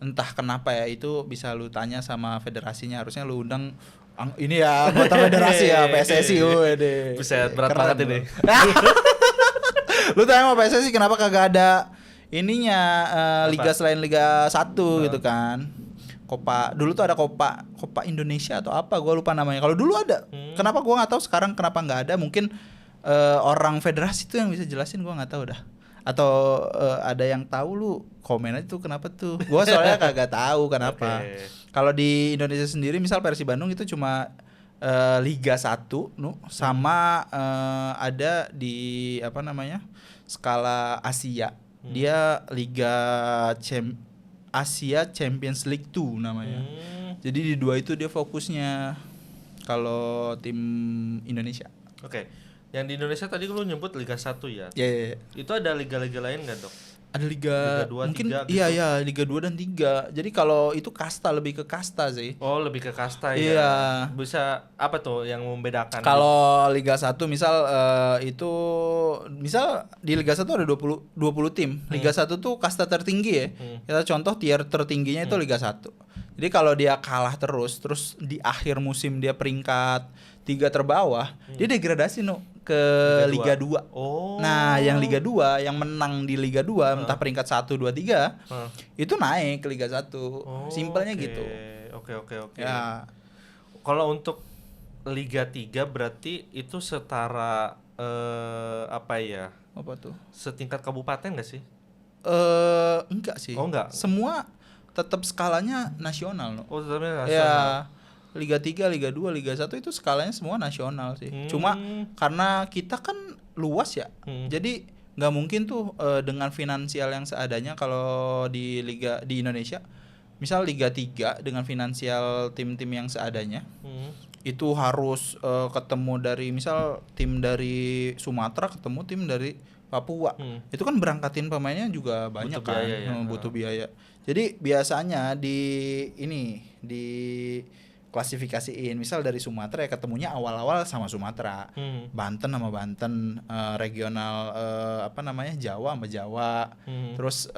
Speaker 2: Entah kenapa ya, itu bisa lu tanya sama federasinya, harusnya lu undang ini ya anggota federasi ya, PSSI.
Speaker 1: Buset, berat banget ini.
Speaker 2: Lu tanya sama PSSI kenapa kagak ada ininya liga selain Liga 1 gitu kan. Dulu tuh ada Copa Indonesia atau apa, gua lupa namanya. Kalau dulu ada. Kenapa gua nggak tahu sekarang kenapa nggak ada? Mungkin orang federasi tuh yang bisa jelasin, gua nggak tahu dah. Atau ada yang tahu, lu komen aja tuh kenapa tuh. Gua soalnya kagak tahu kenapa. Kalau di Indonesia sendiri misal Persib Bandung itu cuma Liga 1 sama ada di skala Asia. Dia Liga Asia Champions League 2 namanya. Jadi di 2 itu dia fokusnya kalau tim Indonesia.
Speaker 1: Oke. Yang di Indonesia tadi lu nyebut Liga 1 ya?
Speaker 2: Iya.
Speaker 1: Itu ada liga-liga lain nggak Dok?
Speaker 2: Ada liga,
Speaker 1: Liga 2,
Speaker 2: mungkin
Speaker 1: 3
Speaker 2: iya
Speaker 1: gitu.
Speaker 2: ya Liga 2 dan 3. Jadi kalau itu kasta, lebih ke kasta sih.
Speaker 1: Oh, lebih ke kasta ya.
Speaker 2: Iya.
Speaker 1: Bisa apa tuh yang membedakan?
Speaker 2: Kalau Liga 1 misal itu misal di Liga 1 ada 20 tim. Liga 1 tuh kasta tertinggi ya. Kita contoh tier tertingginya itu Liga 1. Jadi kalau dia kalah terus di akhir musim dia peringkat 3 terbawah, dia degradasi ke Liga 2.
Speaker 1: Oh.
Speaker 2: Nah, yang Liga 2 yang menang di Liga 2 entah peringkat 1 2 3 itu naik ke Liga 1.
Speaker 1: Oh,
Speaker 2: Simpelnya
Speaker 1: oke.
Speaker 2: gitu.
Speaker 1: Oke.
Speaker 2: Ya.
Speaker 1: Kalau untuk Liga 3 berarti itu setara apa ya?
Speaker 2: Apa tuh?
Speaker 1: Setingkat kabupaten nggak sih?
Speaker 2: Enggak sih.
Speaker 1: Oh, enggak.
Speaker 2: Semua tetap skalanya nasional, no.
Speaker 1: Oh, tetapnya
Speaker 2: Ya,
Speaker 1: nasional.
Speaker 2: Liga 3, Liga 2, Liga 1 itu skalanya semua nasional sih. Cuma karena kita kan luas ya. Jadi nggak mungkin tuh dengan finansial yang seadanya kalau di liga di Indonesia. Misal Liga 3 dengan finansial tim-tim yang seadanya. Itu harus ketemu dari misal tim dari Sumatera ketemu tim dari Papua. Itu kan berangkatin pemainnya juga banyak
Speaker 1: Butuh
Speaker 2: kan.
Speaker 1: biaya ya.
Speaker 2: Butuh biaya. Jadi biasanya di klasifikasiin misal dari Sumatera ya ketemunya awal-awal sama Sumatera. Banten sama Banten, regional Jawa sama Jawa. Terus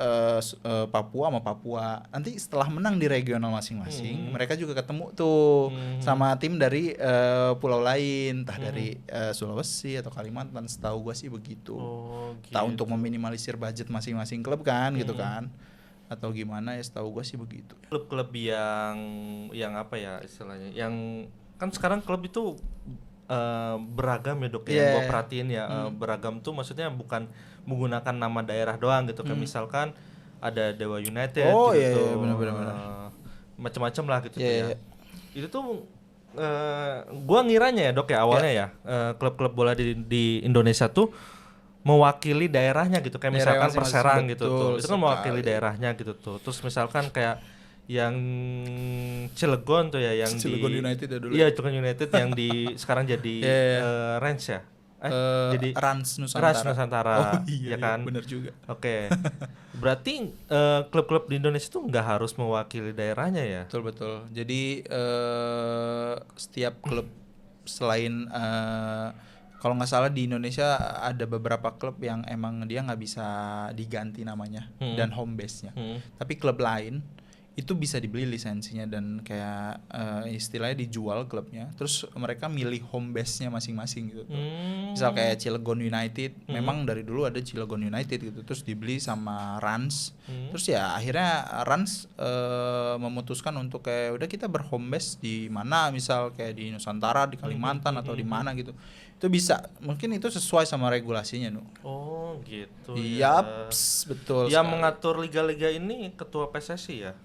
Speaker 2: Papua sama Papua. Nanti setelah menang di regional masing-masing, mereka juga ketemu tuh sama tim dari pulau lain, entah dari Sulawesi atau Kalimantan. Setahu gua sih begitu.
Speaker 1: Oh,
Speaker 2: Tahu
Speaker 1: gitu.
Speaker 2: untuk meminimalisir budget masing-masing klub kan gitu kan. Atau gimana ya, setahu gua sih begitu.
Speaker 1: Klub-klub yang apa ya istilahnya? Yang kan sekarang klub itu beragam ya, Dok, yang gue perhatiin ya. Beragam tuh maksudnya bukan menggunakan nama daerah doang gitu. Kayak misalkan ada Dewa United
Speaker 2: Oh,
Speaker 1: gitu
Speaker 2: iya,
Speaker 1: tuh.
Speaker 2: benar.
Speaker 1: Macam-macam lah gitu tuh
Speaker 2: Iya.
Speaker 1: ya. Itu tuh gua ngiranya ya, Dok, ya awalnya ya klub-klub bola di Indonesia tuh mewakili daerahnya gitu, kayak
Speaker 2: Daerah
Speaker 1: misalkan
Speaker 2: masing-masing,
Speaker 1: Perserang gitu
Speaker 2: betul
Speaker 1: tuh, itu kan mewakili
Speaker 2: sekali.
Speaker 1: daerahnya gitu tuh. Terus misalkan kayak yang Cilegon tuh ya, yang
Speaker 2: Cilegon
Speaker 1: di
Speaker 2: United ya dulu.
Speaker 1: Iya, Cilegon United yang di sekarang jadi Rans ya. Jadi
Speaker 2: Rans Nusantara.
Speaker 1: Rans Nusantara,
Speaker 2: Oh iya,
Speaker 1: ya kan?
Speaker 2: bener juga.
Speaker 1: Oke. Berarti klub-klub di Indonesia tuh nggak harus mewakili daerahnya ya?
Speaker 2: Betul. Jadi setiap klub selain kalau nggak salah di Indonesia ada beberapa klub yang emang dia nggak bisa diganti namanya dan home base-nya. Tapi klub lain itu bisa dibeli lisensinya dan kayak istilahnya dijual klubnya. Terus mereka milih home base-nya masing-masing gitu. Misal kayak Cilegon United, memang dari dulu ada Cilegon United gitu. Terus dibeli sama Rans. Terus ya akhirnya Rans memutuskan untuk kayak udah kita berhome base di mana, misal kayak di Nusantara, di Kalimantan atau di mana gitu. Itu bisa, mungkin itu sesuai sama regulasinya, Nu.
Speaker 1: Oh, gitu.
Speaker 2: Yaps, betul.
Speaker 1: Yang
Speaker 2: sekali.
Speaker 1: mengatur liga-liga ini ketua PSSI ya?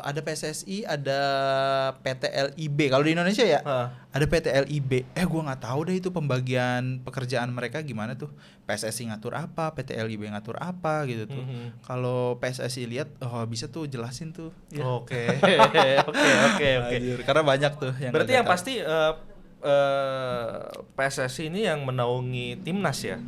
Speaker 2: Ada PSSI, ada PT LIB. Kalau di Indonesia ya, ada PT LIB. Gua nggak tahu deh itu pembagian pekerjaan mereka gimana tuh. PSSI ngatur apa, PT LIB ngatur apa gitu tuh. Kalau PSSI lihat, bisa tuh jelasin tuh. Ya.
Speaker 1: Oke.
Speaker 2: Anjir, karena banyak tuh yang
Speaker 1: Berarti
Speaker 2: nggak
Speaker 1: yang
Speaker 2: tahu.
Speaker 1: pasti PSSI ini yang menaungi timnas ya?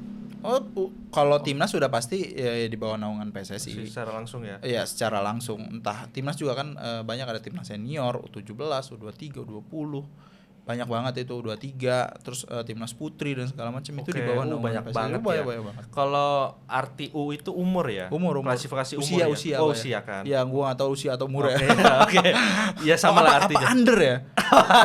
Speaker 2: Kalau timnas sudah pasti ya di bawah naungan PSSI.
Speaker 1: Secara langsung ya?
Speaker 2: Iya, secara langsung. Entah timnas juga kan banyak, ada timnas senior, U17, U23, U20. Banyak banget itu U23, terus timnas putri dan segala macam itu di bawah naungan
Speaker 1: banyak
Speaker 2: PSSI.
Speaker 1: banget ya.
Speaker 2: Banyak.
Speaker 1: Kalau arti U itu umur ya?
Speaker 2: Umur.
Speaker 1: Klasifikasi umur
Speaker 2: usia,
Speaker 1: ya?
Speaker 2: usia.
Speaker 1: Oh,
Speaker 2: Pak,
Speaker 1: usia kan.
Speaker 2: Ya, gua enggak tahu usia atau umur
Speaker 1: Oke,
Speaker 2: ya.
Speaker 1: oke. Ya sama lah
Speaker 2: Apa
Speaker 1: artinya.
Speaker 2: under ya?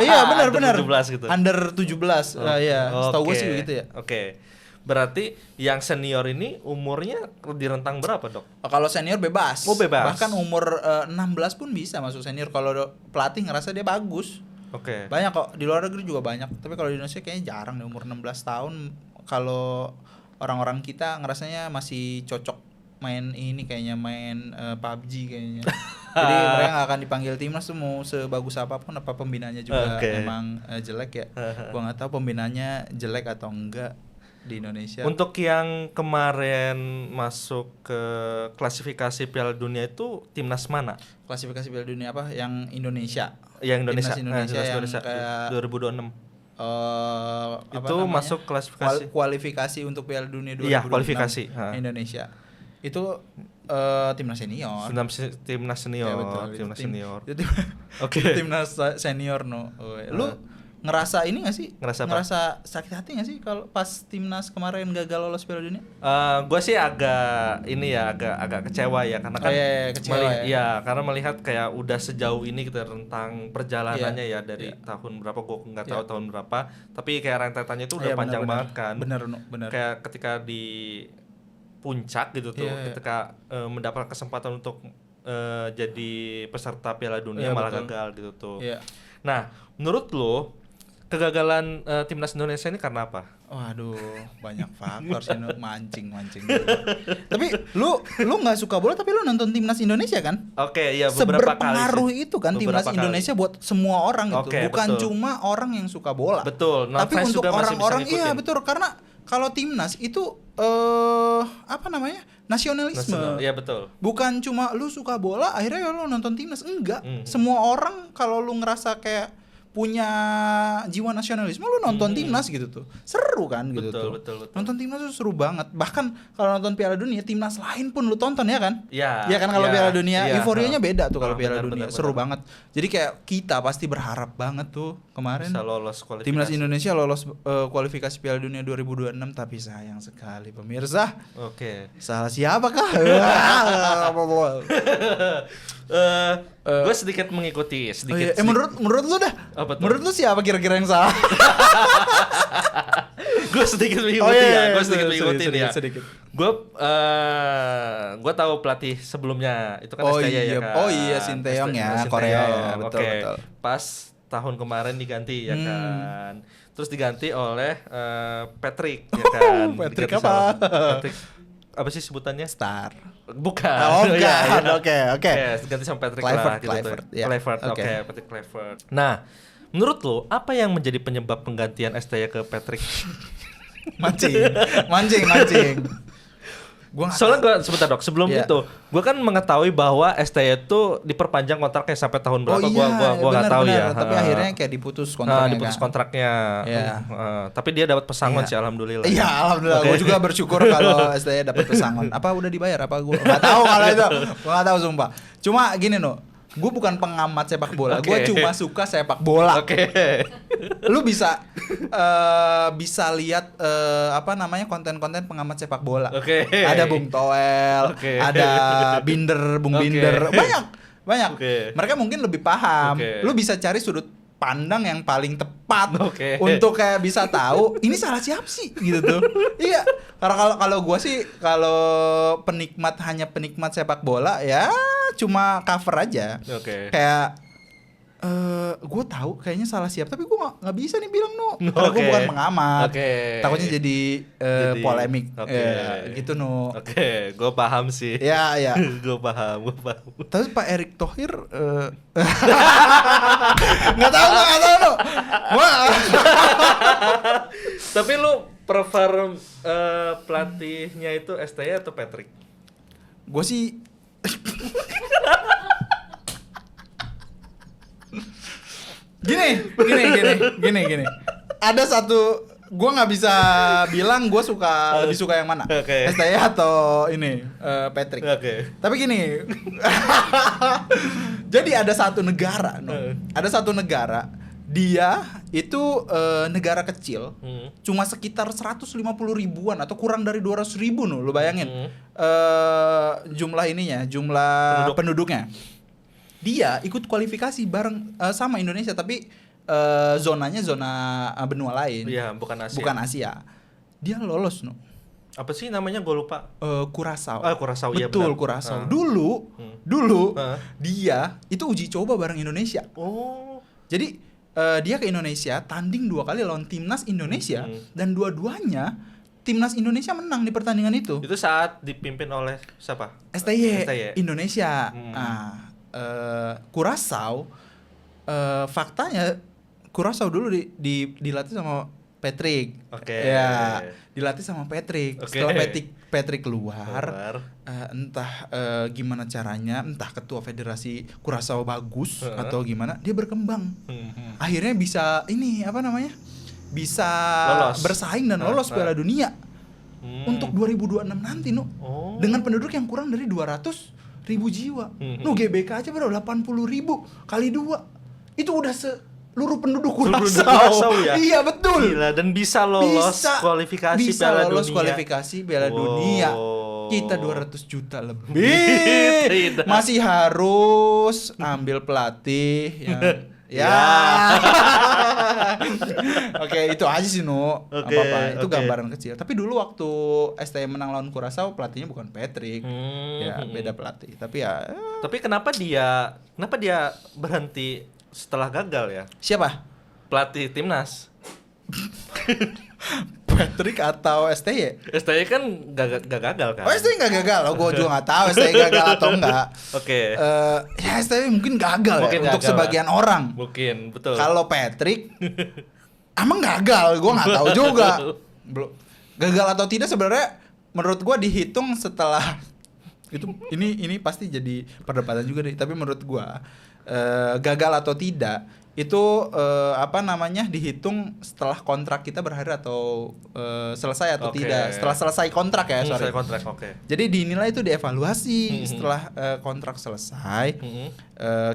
Speaker 2: Iya, benar.
Speaker 1: Under 17 gitu.
Speaker 2: Under 17. Iya, setahu gua sih begitu ya.
Speaker 1: Oke. Berarti yang senior ini umurnya di rentang berapa, Dok?
Speaker 2: Kalau senior bebas.
Speaker 1: Oh, bebas.
Speaker 2: Bahkan umur 16 pun bisa masuk senior kalau pelatih ngerasa dia bagus.
Speaker 1: Oke.
Speaker 2: Banyak kok, di luar negeri juga banyak. Tapi kalau di Indonesia kayaknya jarang deh, umur 16 tahun. Kalau orang-orang kita ngerasanya masih cocok main ini, kayaknya main PUBG kayaknya. Jadi mereka gak akan dipanggil timnas tuh mau sebagus apapun, apa pembinanya juga emang jelek ya. Gua nggak tahu pembinanya jelek atau enggak di Indonesia.
Speaker 1: Untuk yang kemarin masuk ke klasifikasi Piala Dunia itu timnas mana?
Speaker 2: Klasifikasi Piala Dunia apa? Yang Indonesia.
Speaker 1: Yang Indonesia.
Speaker 2: Timnas Indonesia
Speaker 1: Timnas
Speaker 2: yang
Speaker 1: Indonesia
Speaker 2: kayak
Speaker 1: 2026.
Speaker 2: apa
Speaker 1: Itu
Speaker 2: namanya?
Speaker 1: masuk klasifikasi.
Speaker 2: Kualifikasi untuk Piala Dunia 2026.
Speaker 1: Iya, kualifikasi.
Speaker 2: Indonesia. Itu timnas senior.
Speaker 1: Timnas senior,
Speaker 2: Ya, betul.
Speaker 1: timnas senior.
Speaker 2: Itu
Speaker 1: Oke.
Speaker 2: timnas senior no. Lu ngerasa ini gak sih?
Speaker 1: Ngerasa apa?
Speaker 2: Sakit hati gak sih kalau pas timnas kemarin gagal lolos Piala Dunia?
Speaker 1: Gue sih agak kecewa ya karena kan
Speaker 2: kecewa ya.
Speaker 1: karena melihat kayak udah sejauh ini gitu tentang perjalanannya ya dari tahun berapa gue nggak tahu tahun berapa, tapi kayak rentetannya itu udah panjang banget kan.
Speaker 2: Bener.
Speaker 1: Kayak ketika di puncak gitu tuh, ketika mendapat kesempatan untuk jadi peserta Piala Dunia malah gagal gitu tuh. Nah, menurut lo kegagalan timnas Indonesia ini karena apa?
Speaker 2: Waduh, banyak faktor sih, mancing. Tapi lu nggak suka bola tapi lu nonton timnas Indonesia kan?
Speaker 1: Oke, iya beberapa kali.
Speaker 2: Seberpengaruh itu kan timnas Indonesia buat semua orang gitu. Bukan
Speaker 1: betul.
Speaker 2: Cuma orang yang suka bola.
Speaker 1: Betul.
Speaker 2: Tapi untuk orang-orang betul karena kalau timnas itu nasionalisme.
Speaker 1: Iya betul.
Speaker 2: Bukan cuma lu suka bola akhirnya lu nonton timnas, enggak. Semua orang kalau lu ngerasa kayak punya jiwa nasionalisme lu nonton timnas gitu tuh. Seru kan gitu tuh.
Speaker 1: Betul.
Speaker 2: Nonton timnas tuh seru banget. Bahkan kalau nonton Piala Dunia timnas lain pun lu tonton ya kan?
Speaker 1: Iya.
Speaker 2: Ya kan kalau Piala Dunia euforianya beda tuh kalau Piala
Speaker 1: benar.
Speaker 2: Dunia. Seru banget. Jadi kayak kita pasti berharap banget tuh kemarin
Speaker 1: bisa lolos kualifikasi.
Speaker 2: Timnas Indonesia lolos kualifikasi Piala Dunia 2026 tapi sayang sekali pemirsa.
Speaker 1: Oke.
Speaker 2: Salah siapakah?
Speaker 1: Gue sedikit mengikuti sedikit.
Speaker 2: Menurut lu dah.
Speaker 1: Apa tuh?
Speaker 2: Menurut lu siapa kira-kira yang salah?
Speaker 1: Gue sedikit mengikuti gue sedikit mengikuti ya. Gue tahu pelatih sebelumnya itu kan STY ya kan.
Speaker 2: Oh iya, Sinteyong ya, Korea ya, betul.
Speaker 1: Pas tahun kemarin diganti ya kan. Terus diganti oleh Patrick ya kan.
Speaker 2: Patrick apa?
Speaker 1: Patrick apa sih sebutannya?
Speaker 2: Star.
Speaker 1: Bukan.
Speaker 2: Oke.
Speaker 1: Ganti sama Patrick lah gitu. Kluivert. Oke, Patrick Kluivert. Nah, menurut lo apa yang menjadi penyebab penggantian STY ke Patrick?
Speaker 2: Mancing.
Speaker 1: Soalnya gue sebentar dok, sebelum itu gue kan mengetahui bahwa STY itu diperpanjang kontraknya sampai tahun berapa. Gue nggak tahu ya.
Speaker 2: Tapi akhirnya kayak diputus kontraknya.
Speaker 1: Kontraknya. Tapi dia dapat pesangon sih, alhamdulillah.
Speaker 2: Iya, alhamdulillah. Gue juga bersyukur kalau STY dapat pesangon. Apa udah dibayar? Apa gue nggak tahu kalau itu. Gue nggak tahu sumpah. Cuma gini gue bukan pengamat sepak bola, gue cuma suka sepak bola. Lu bisa lihat konten-konten pengamat sepak bola. Ada Bung Toel, ada Bung Binder, banyak. Mereka mungkin lebih paham. Lu bisa cari sudut pandang yang paling tepat untuk kayak bisa tahu ini salah siapa sih gitu tuh. Iya, karena kalau gue sih kalau hanya penikmat sepak bola ya cuma cover aja. Kayak gue tahu kayaknya salah siap tapi gue nggak bisa nih bilang karena gue bukan pengamat. Takutnya jadi polemik. Gitu
Speaker 1: gue paham sih.
Speaker 2: Ya.
Speaker 1: Gue paham.
Speaker 2: Tapi Pak Erick Thohir nggak tahu.
Speaker 1: Tapi lu prefer pelatihnya itu STY atau Patrick?
Speaker 2: Gue sih Gini. Ada satu, gue nggak bisa bilang gue lebih suka yang mana, STY atau ini Patrick. Tapi gini, jadi ada satu negara, dia itu negara kecil, cuma sekitar 150 ribuan atau kurang dari 200 ribu lu bayangin jumlah penduduknya. Dia ikut kualifikasi bareng sama Indonesia tapi zonanya zona benua lain.
Speaker 1: Iya, bukan Asia.
Speaker 2: Bukan Asia. Dia lolos
Speaker 1: Apa sih namanya? Gue lupa.
Speaker 2: Curaçao.
Speaker 1: Curaçao.
Speaker 2: Betul, Curaçao. Dulu dia itu uji coba bareng Indonesia. Jadi dia ke Indonesia tanding 2 kali lawan timnas Indonesia dan dua-duanya timnas Indonesia menang di pertandingan itu.
Speaker 1: Itu saat dipimpin oleh siapa?
Speaker 2: STY. Indonesia. Curaçao faktanya Curaçao dulu dilatih sama Patrick. Ya, dilatih sama Patrick. Setelah Patrick keluar entah gimana caranya, entah ketua federasi Curaçao bagus atau gimana, dia berkembang. Akhirnya bisa bisa lolos. Bersaing dan lolos Piala Dunia. untuk 2026 nanti, Nu.
Speaker 1: Oh.
Speaker 2: Dengan penduduk yang kurang dari 200.000 jiwa. Nu, GBK aja baru 80.000 kali 2. Itu udah seluruh penduduk Curaçao.
Speaker 1: Ya?
Speaker 2: Iya, betul.
Speaker 1: Gila, dan bisa lolos kualifikasi
Speaker 2: bisa
Speaker 1: Piala
Speaker 2: lolos
Speaker 1: Dunia.
Speaker 2: kualifikasi Piala Dunia. Kita 200 juta lebih.
Speaker 1: Tidak.
Speaker 2: Masih harus ambil pelatih yang ya. Oke, itu aja sih, Nu.
Speaker 1: Oke,
Speaker 2: Apa-apa. Itu
Speaker 1: oke.
Speaker 2: gambaran kecil. Tapi dulu waktu STM menang lawan Curaçao, pelatihnya bukan Patrick. Ya, beda pelatih. Tapi ya
Speaker 1: Tapi kenapa dia berhenti setelah gagal ya?
Speaker 2: siapa?
Speaker 1: Pelatih timnas.
Speaker 2: Patrick atau STY?
Speaker 1: STY kan gak gagal kan?
Speaker 2: Oh, STY nggak gagal. Oh, gue juga nggak tahu STY gagal atau enggak.
Speaker 1: Oke.
Speaker 2: Ya STY mungkin gagal
Speaker 1: Mungkin
Speaker 2: ya, untuk
Speaker 1: gagal
Speaker 2: sebagian orang.
Speaker 1: Mungkin, betul.
Speaker 2: Kalau Patrick emang gagal, gue nggak tahu juga. Belum gagal atau tidak sebenarnya menurut gue dihitung setelah itu. Ini pasti jadi perdebatan juga deh. Tapi menurut gue gagal atau tidak itu dihitung setelah kontrak kita berakhir atau selesai atau
Speaker 1: Oke.
Speaker 2: tidak. Setelah selesai kontrak ya, sorry.
Speaker 1: Selesai kontrak, oke.
Speaker 2: Jadi dinilai itu dievaluasi setelah kontrak selesai.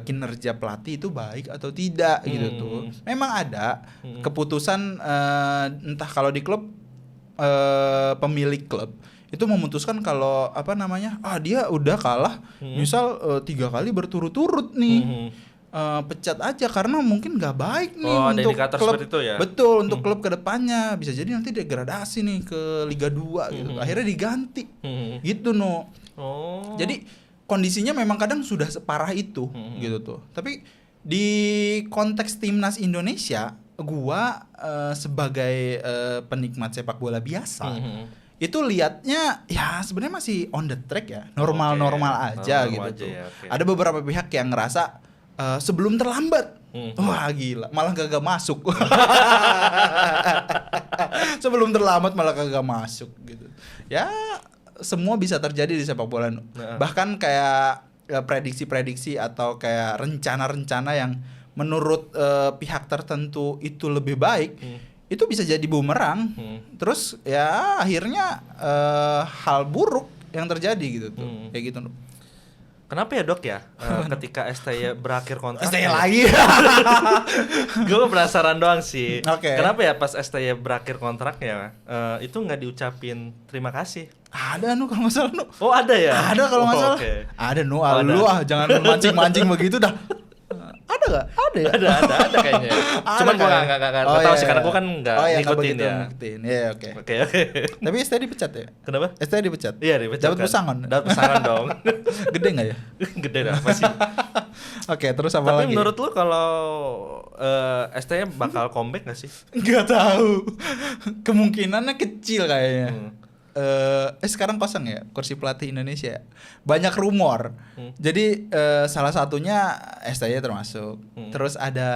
Speaker 2: Kinerja pelatih itu baik atau tidak gitu tuh. Memang ada keputusan entah kalau di klub pemilik klub itu memutuskan kalau dia udah kalah misal 3 kali berturut-turut nih. Pecat aja karena mungkin nggak baik nih
Speaker 1: Ada
Speaker 2: untuk
Speaker 1: indikator
Speaker 2: klub.
Speaker 1: seperti itu ya?
Speaker 2: Betul, untuk klub kedepannya bisa jadi nanti degradasi nih ke Liga 2 gitu. Akhirnya diganti. Gitu, No.
Speaker 1: Oh.
Speaker 2: Jadi kondisinya memang kadang sudah separah itu gitu tuh. Tapi di konteks timnas Indonesia, gua sebagai penikmat sepak bola biasa itu liatnya ya sebenarnya masih on the track ya, normal-normal aja
Speaker 1: Normal
Speaker 2: gitu
Speaker 1: aja
Speaker 2: tuh.
Speaker 1: ya, oke.
Speaker 2: Ada beberapa pihak yang ngerasa sebelum terlambat, wah gila, malah kagak masuk. Sebelum terlambat malah kagak masuk gitu. Ya semua bisa terjadi di sepak bola. Bahkan kayak prediksi-prediksi atau kayak rencana-rencana yang menurut pihak tertentu itu lebih baik. Itu bisa jadi bumerang. Terus ya akhirnya hal buruk yang terjadi gitu tuh. Kayak gitu.
Speaker 1: Kenapa ya, Dok ya? Ketika STY berakhir kontrak.
Speaker 2: STY lagi.
Speaker 1: Gue penasaran doang sih.
Speaker 2: Oke.
Speaker 1: Kenapa ya pas STY berakhir kontraknya itu nggak diucapin terima kasih?
Speaker 2: Ada kalau nggak salah, Nu.
Speaker 1: Oh, ada ya?
Speaker 2: Ada kalau nggak salah.
Speaker 1: Oke.
Speaker 2: Ada, Nu.
Speaker 1: Oh,
Speaker 2: Lu jangan mancing-mancing begitu dah. Ada nggak? Ada ya?
Speaker 1: Ada kayaknya. Cuman gue nggak tahu sih karena gue kan nggak ngikutin ya.
Speaker 2: Iya, oke.
Speaker 1: Oke.
Speaker 2: Tapi STY dipecat ya?
Speaker 1: Kenapa?
Speaker 2: STY dipecat?
Speaker 1: Iya, dipecat.
Speaker 2: Dapat pesangon?
Speaker 1: Dapat pesangon dong.
Speaker 2: Gede nggak ya?
Speaker 1: Gede dah pasti.
Speaker 2: Oke, terus apa
Speaker 1: Tapi
Speaker 2: lagi?
Speaker 1: menurut lu kalau ST-nya bakal comeback nggak sih?
Speaker 2: Nggak tahu. Kemungkinannya kecil kayaknya. Sekarang kosong ya kursi pelatih Indonesia. Banyak rumor. Jadi salah satunya STY termasuk. Terus ada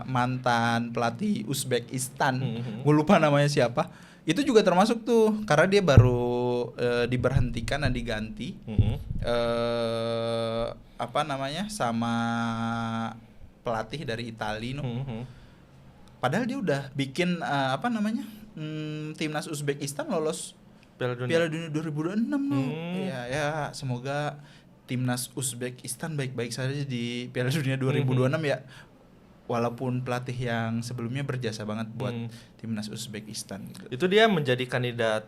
Speaker 2: mantan pelatih Uzbekistan. Gue lupa namanya siapa. Itu juga termasuk tuh karena dia baru diberhentikan dan diganti. Sama pelatih dari Italia. Padahal dia udah bikin timnas Uzbekistan lolos Piala Dunia 2026 Ya, semoga timnas Uzbekistan baik-baik saja di Piala Dunia 2026 ya. Walaupun pelatih yang sebelumnya berjasa banget buat timnas Uzbekistan gitu.
Speaker 1: Itu dia menjadi kandidat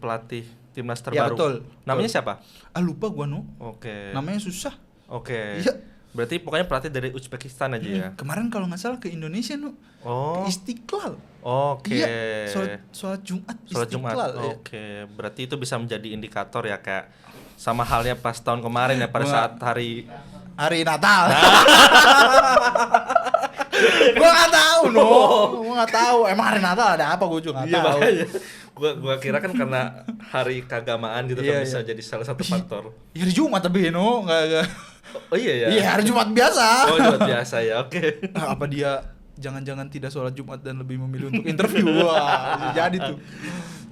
Speaker 1: pelatih timnas terbaru.
Speaker 2: Ya, betul.
Speaker 1: Namanya siapa?
Speaker 2: Lupa gua, Nu.
Speaker 1: Oke.
Speaker 2: Namanya susah.
Speaker 1: Oke.
Speaker 2: Iya.
Speaker 1: Berarti pokoknya pelatih dari Uzbekistan aja ya.
Speaker 2: Kemarin kalau nggak salah ke Indonesia, Nu.
Speaker 1: Oh.
Speaker 2: Ke Istiqlal.
Speaker 1: Oke.
Speaker 2: Iya, sholat Jumat
Speaker 1: Sholat Jumat.
Speaker 2: Istiqlal. Ya.
Speaker 1: Oke. Berarti itu bisa menjadi indikator ya, kayak sama halnya pas tahun kemarin ya pada saat hari
Speaker 2: Natal. Gua nggak tahu, No. Gua nggak tahu. Emang hari Natal ada apa? Gua juga nggak tahu.
Speaker 1: Gua kira kan karena hari keagamaan gitu kan bisa jadi salah satu faktor.
Speaker 2: Hari Jumat tapi, No. Nggak.
Speaker 1: Oh iya ya.
Speaker 2: Iya, hari Jumat biasa.
Speaker 1: Oh, Jumat biasa ya. Oke.
Speaker 2: Apa dia jangan-jangan tidak sholat Jumat dan lebih memilih untuk interview? Wah, bisa jadi tuh.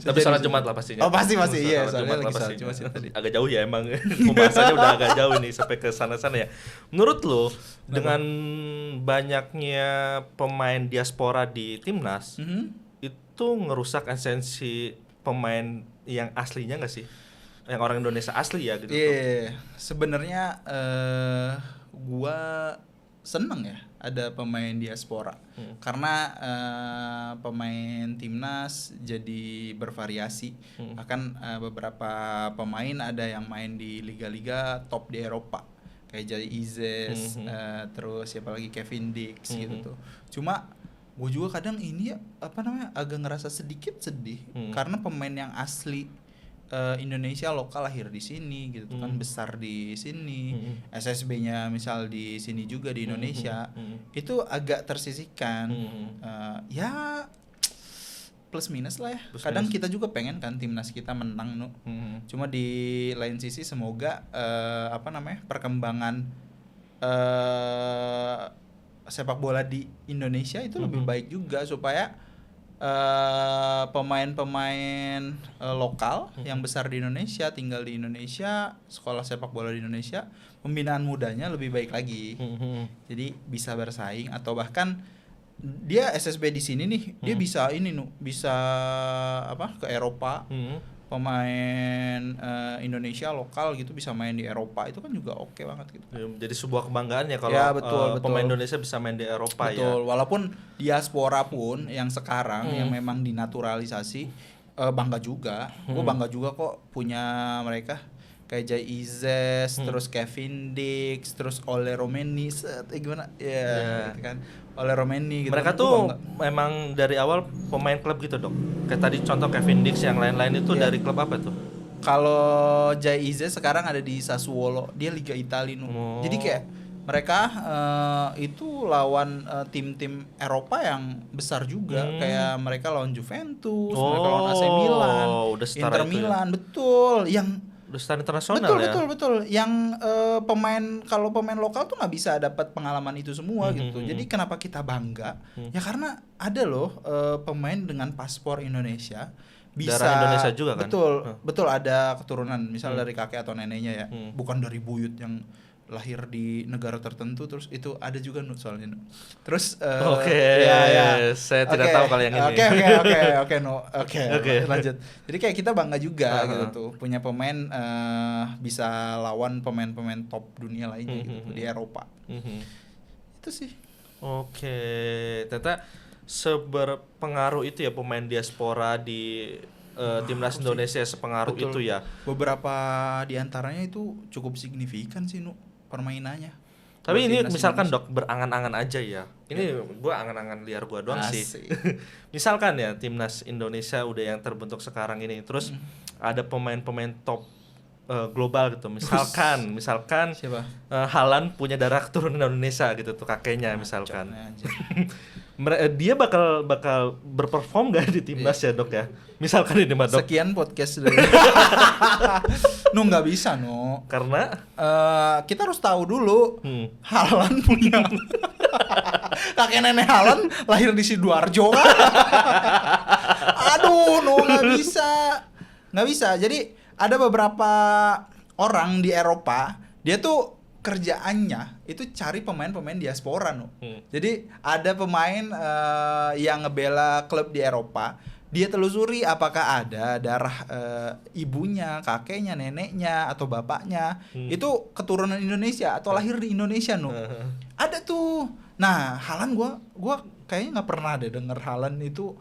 Speaker 1: Tapi sholat Jumat lah pastinya.
Speaker 2: Oh, pasti iya,
Speaker 1: Sholat
Speaker 2: soalnya
Speaker 1: Jumat
Speaker 2: lagi
Speaker 1: lah
Speaker 2: sholat
Speaker 1: pastinya.
Speaker 2: Jumat tadi.
Speaker 1: Agak jauh ya emang. Pembahasannya udah agak jauh nih sampai ke sana-sana ya. Menurut lo dengan banyaknya pemain diaspora di timnas, tuh ngerusak esensi pemain yang aslinya nggak sih? Yang orang Indonesia asli ya gitu.
Speaker 2: Iya, sebenarnya gua seneng ya ada pemain diaspora karena pemain timnas jadi bervariasi. Bahkan beberapa pemain ada yang main di liga-liga top di Eropa kayak Jay Izes, terus siapa lagi Kevin Dix gitu tuh. Cuma gue juga kadang ini ya agak ngerasa sedikit sedih karena pemain yang asli Indonesia lokal lahir di sini gitu kan, besar di sini, SSB-nya misal di sini juga di Indonesia, itu agak tersisihkan. Ya plus minus lah ya. Kadang kita juga pengen kan timnas kita menang cuma di lain sisi semoga perkembangan sepak bola di Indonesia itu lebih baik juga supaya pemain-pemain lokal yang besar di Indonesia, tinggal di Indonesia, sekolah sepak bola di Indonesia, pembinaan mudanya lebih baik lagi. Jadi bisa bersaing atau bahkan dia SSB di sini nih, dia bisa bisa ke Eropa. Pemain Indonesia lokal gitu bisa main di Eropa, itu kan juga oke banget gitu.
Speaker 1: Jadi sebuah kebanggaan ya kalau
Speaker 2: ya, betul.
Speaker 1: pemain Indonesia bisa main di Eropa.
Speaker 2: Betul. Ya. Walaupun diaspora pun yang sekarang yang memang dinaturalisasi, bangga juga. Gue bangga juga kok punya mereka kayak Jay Izes, terus Kevin Dix, terus Ole Romeni, gimana? Gitu kan. Ole Romeni gitu.
Speaker 1: Mereka
Speaker 2: kan,
Speaker 1: tuh memang dari awal pemain klub gitu, Dok. Kayak tadi contoh Kevin Dix, yang lain-lain itu dari klub apa tuh?
Speaker 2: Kalau Jay Izes sekarang ada di Sassuolo, dia Liga Italia Jadi kayak mereka itu lawan tim-tim Eropa yang besar juga, kayak mereka lawan Juventus, mereka lawan AC Milan, Inter Milan, betul, yang
Speaker 1: udah setara internasional ya.
Speaker 2: Betul. Yang kalau pemain lokal tuh nggak bisa dapat pengalaman itu semua gitu. Jadi kenapa kita bangga? Ya karena ada loh pemain dengan paspor Indonesia bisa.
Speaker 1: Darah Indonesia juga kan?
Speaker 2: Betul ada keturunan, misal dari kakek atau neneknya ya, bukan dari buyut yang lahir di negara tertentu, terus itu ada juga soalnya. Terus
Speaker 1: saya tidak tahu kalau yang ini.
Speaker 2: Oke, lanjut. Jadi kayak kita bangga juga gitu tuh punya pemain bisa lawan pemain-pemain top dunia lainnya gitu di Eropa. Itu sih.
Speaker 1: Ternyata seberpengaruh itu ya pemain diaspora di timnas Indonesia, sepengaruh itu ya.
Speaker 2: Beberapa di antaranya itu cukup signifikan sih permainannya.
Speaker 1: Tapi ini misalkan Indonesia. Dok, berangan-angan aja ya. Ini gua angan-angan liar gua doang sih. Misalkan ya timnas Indonesia udah yang terbentuk sekarang ini, terus ada pemain-pemain top global gitu. Misalkan
Speaker 2: siapa?
Speaker 1: Haaland punya darah keturunan Indonesia gitu tuh, kakeknya misalkan. Dia bakal berperform gak di timnas ya, Dok ya? Misalkan ini mah, Dok.
Speaker 2: Sekian podcast dari nggak bisa karena kita harus tahu dulu Haaland punya kakek nenek Haaland lahir di Sidoarjo kan. Aduh, nggak bisa. Jadi ada beberapa orang di Eropa, dia tuh kerjaannya itu cari pemain-pemain diaspora Jadi ada pemain yang ngebela klub di Eropa, dia telusuri apakah ada darah ibunya, kakeknya, neneknya atau bapaknya itu keturunan Indonesia atau lahir di Indonesia Ada tuh. Nah, Haaland gua kayaknya nggak pernah deh denger Haaland itu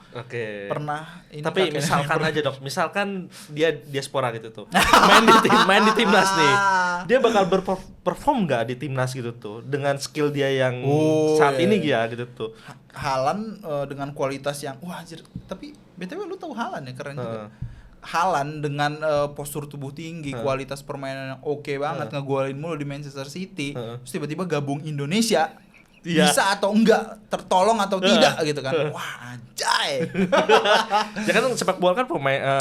Speaker 2: pernah ini.
Speaker 1: Tapi misalkan aja, Dok, misalkan dia diaspora gitu tuh, main di timnas nih, dia bakal berperform nggak di timnas gitu tuh dengan skill dia yang saat ini ya gitu tuh.
Speaker 2: Haaland dengan kualitas yang tapi BTW lu tahu Haaland ya, keren juga. Haaland dengan postur tubuh tinggi, kualitas permainan yang oke banget, ngegolin mulu di Manchester City, terus tiba-tiba gabung Indonesia. Bisa atau enggak, tertolong atau tidak gitu kan. Wah, ajaib.
Speaker 1: Ya kan sepak bola kan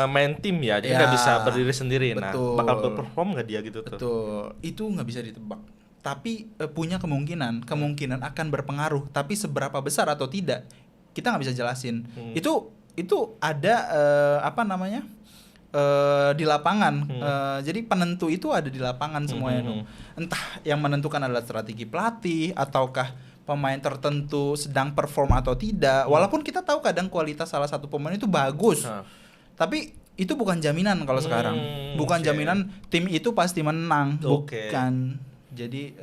Speaker 1: main tim ya, jadi nggak bisa berdiri sendiri.
Speaker 2: Betul.
Speaker 1: Nah, bakal berperform nggak dia gitu tuh?
Speaker 2: Betul, itu nggak bisa ditebak. Tapi punya kemungkinan akan berpengaruh. Tapi seberapa besar atau tidak, kita nggak bisa jelasin. Itu ada di lapangan. Jadi penentu itu ada di lapangan semuanya. Entah yang menentukan adalah strategi pelatih ataukah pemain tertentu sedang perform atau tidak, walaupun kita tahu kadang kualitas salah satu pemain itu bagus, tapi itu bukan jaminan kalau sekarang. Bukan jaminan tim itu pasti menang, bukan. Jadi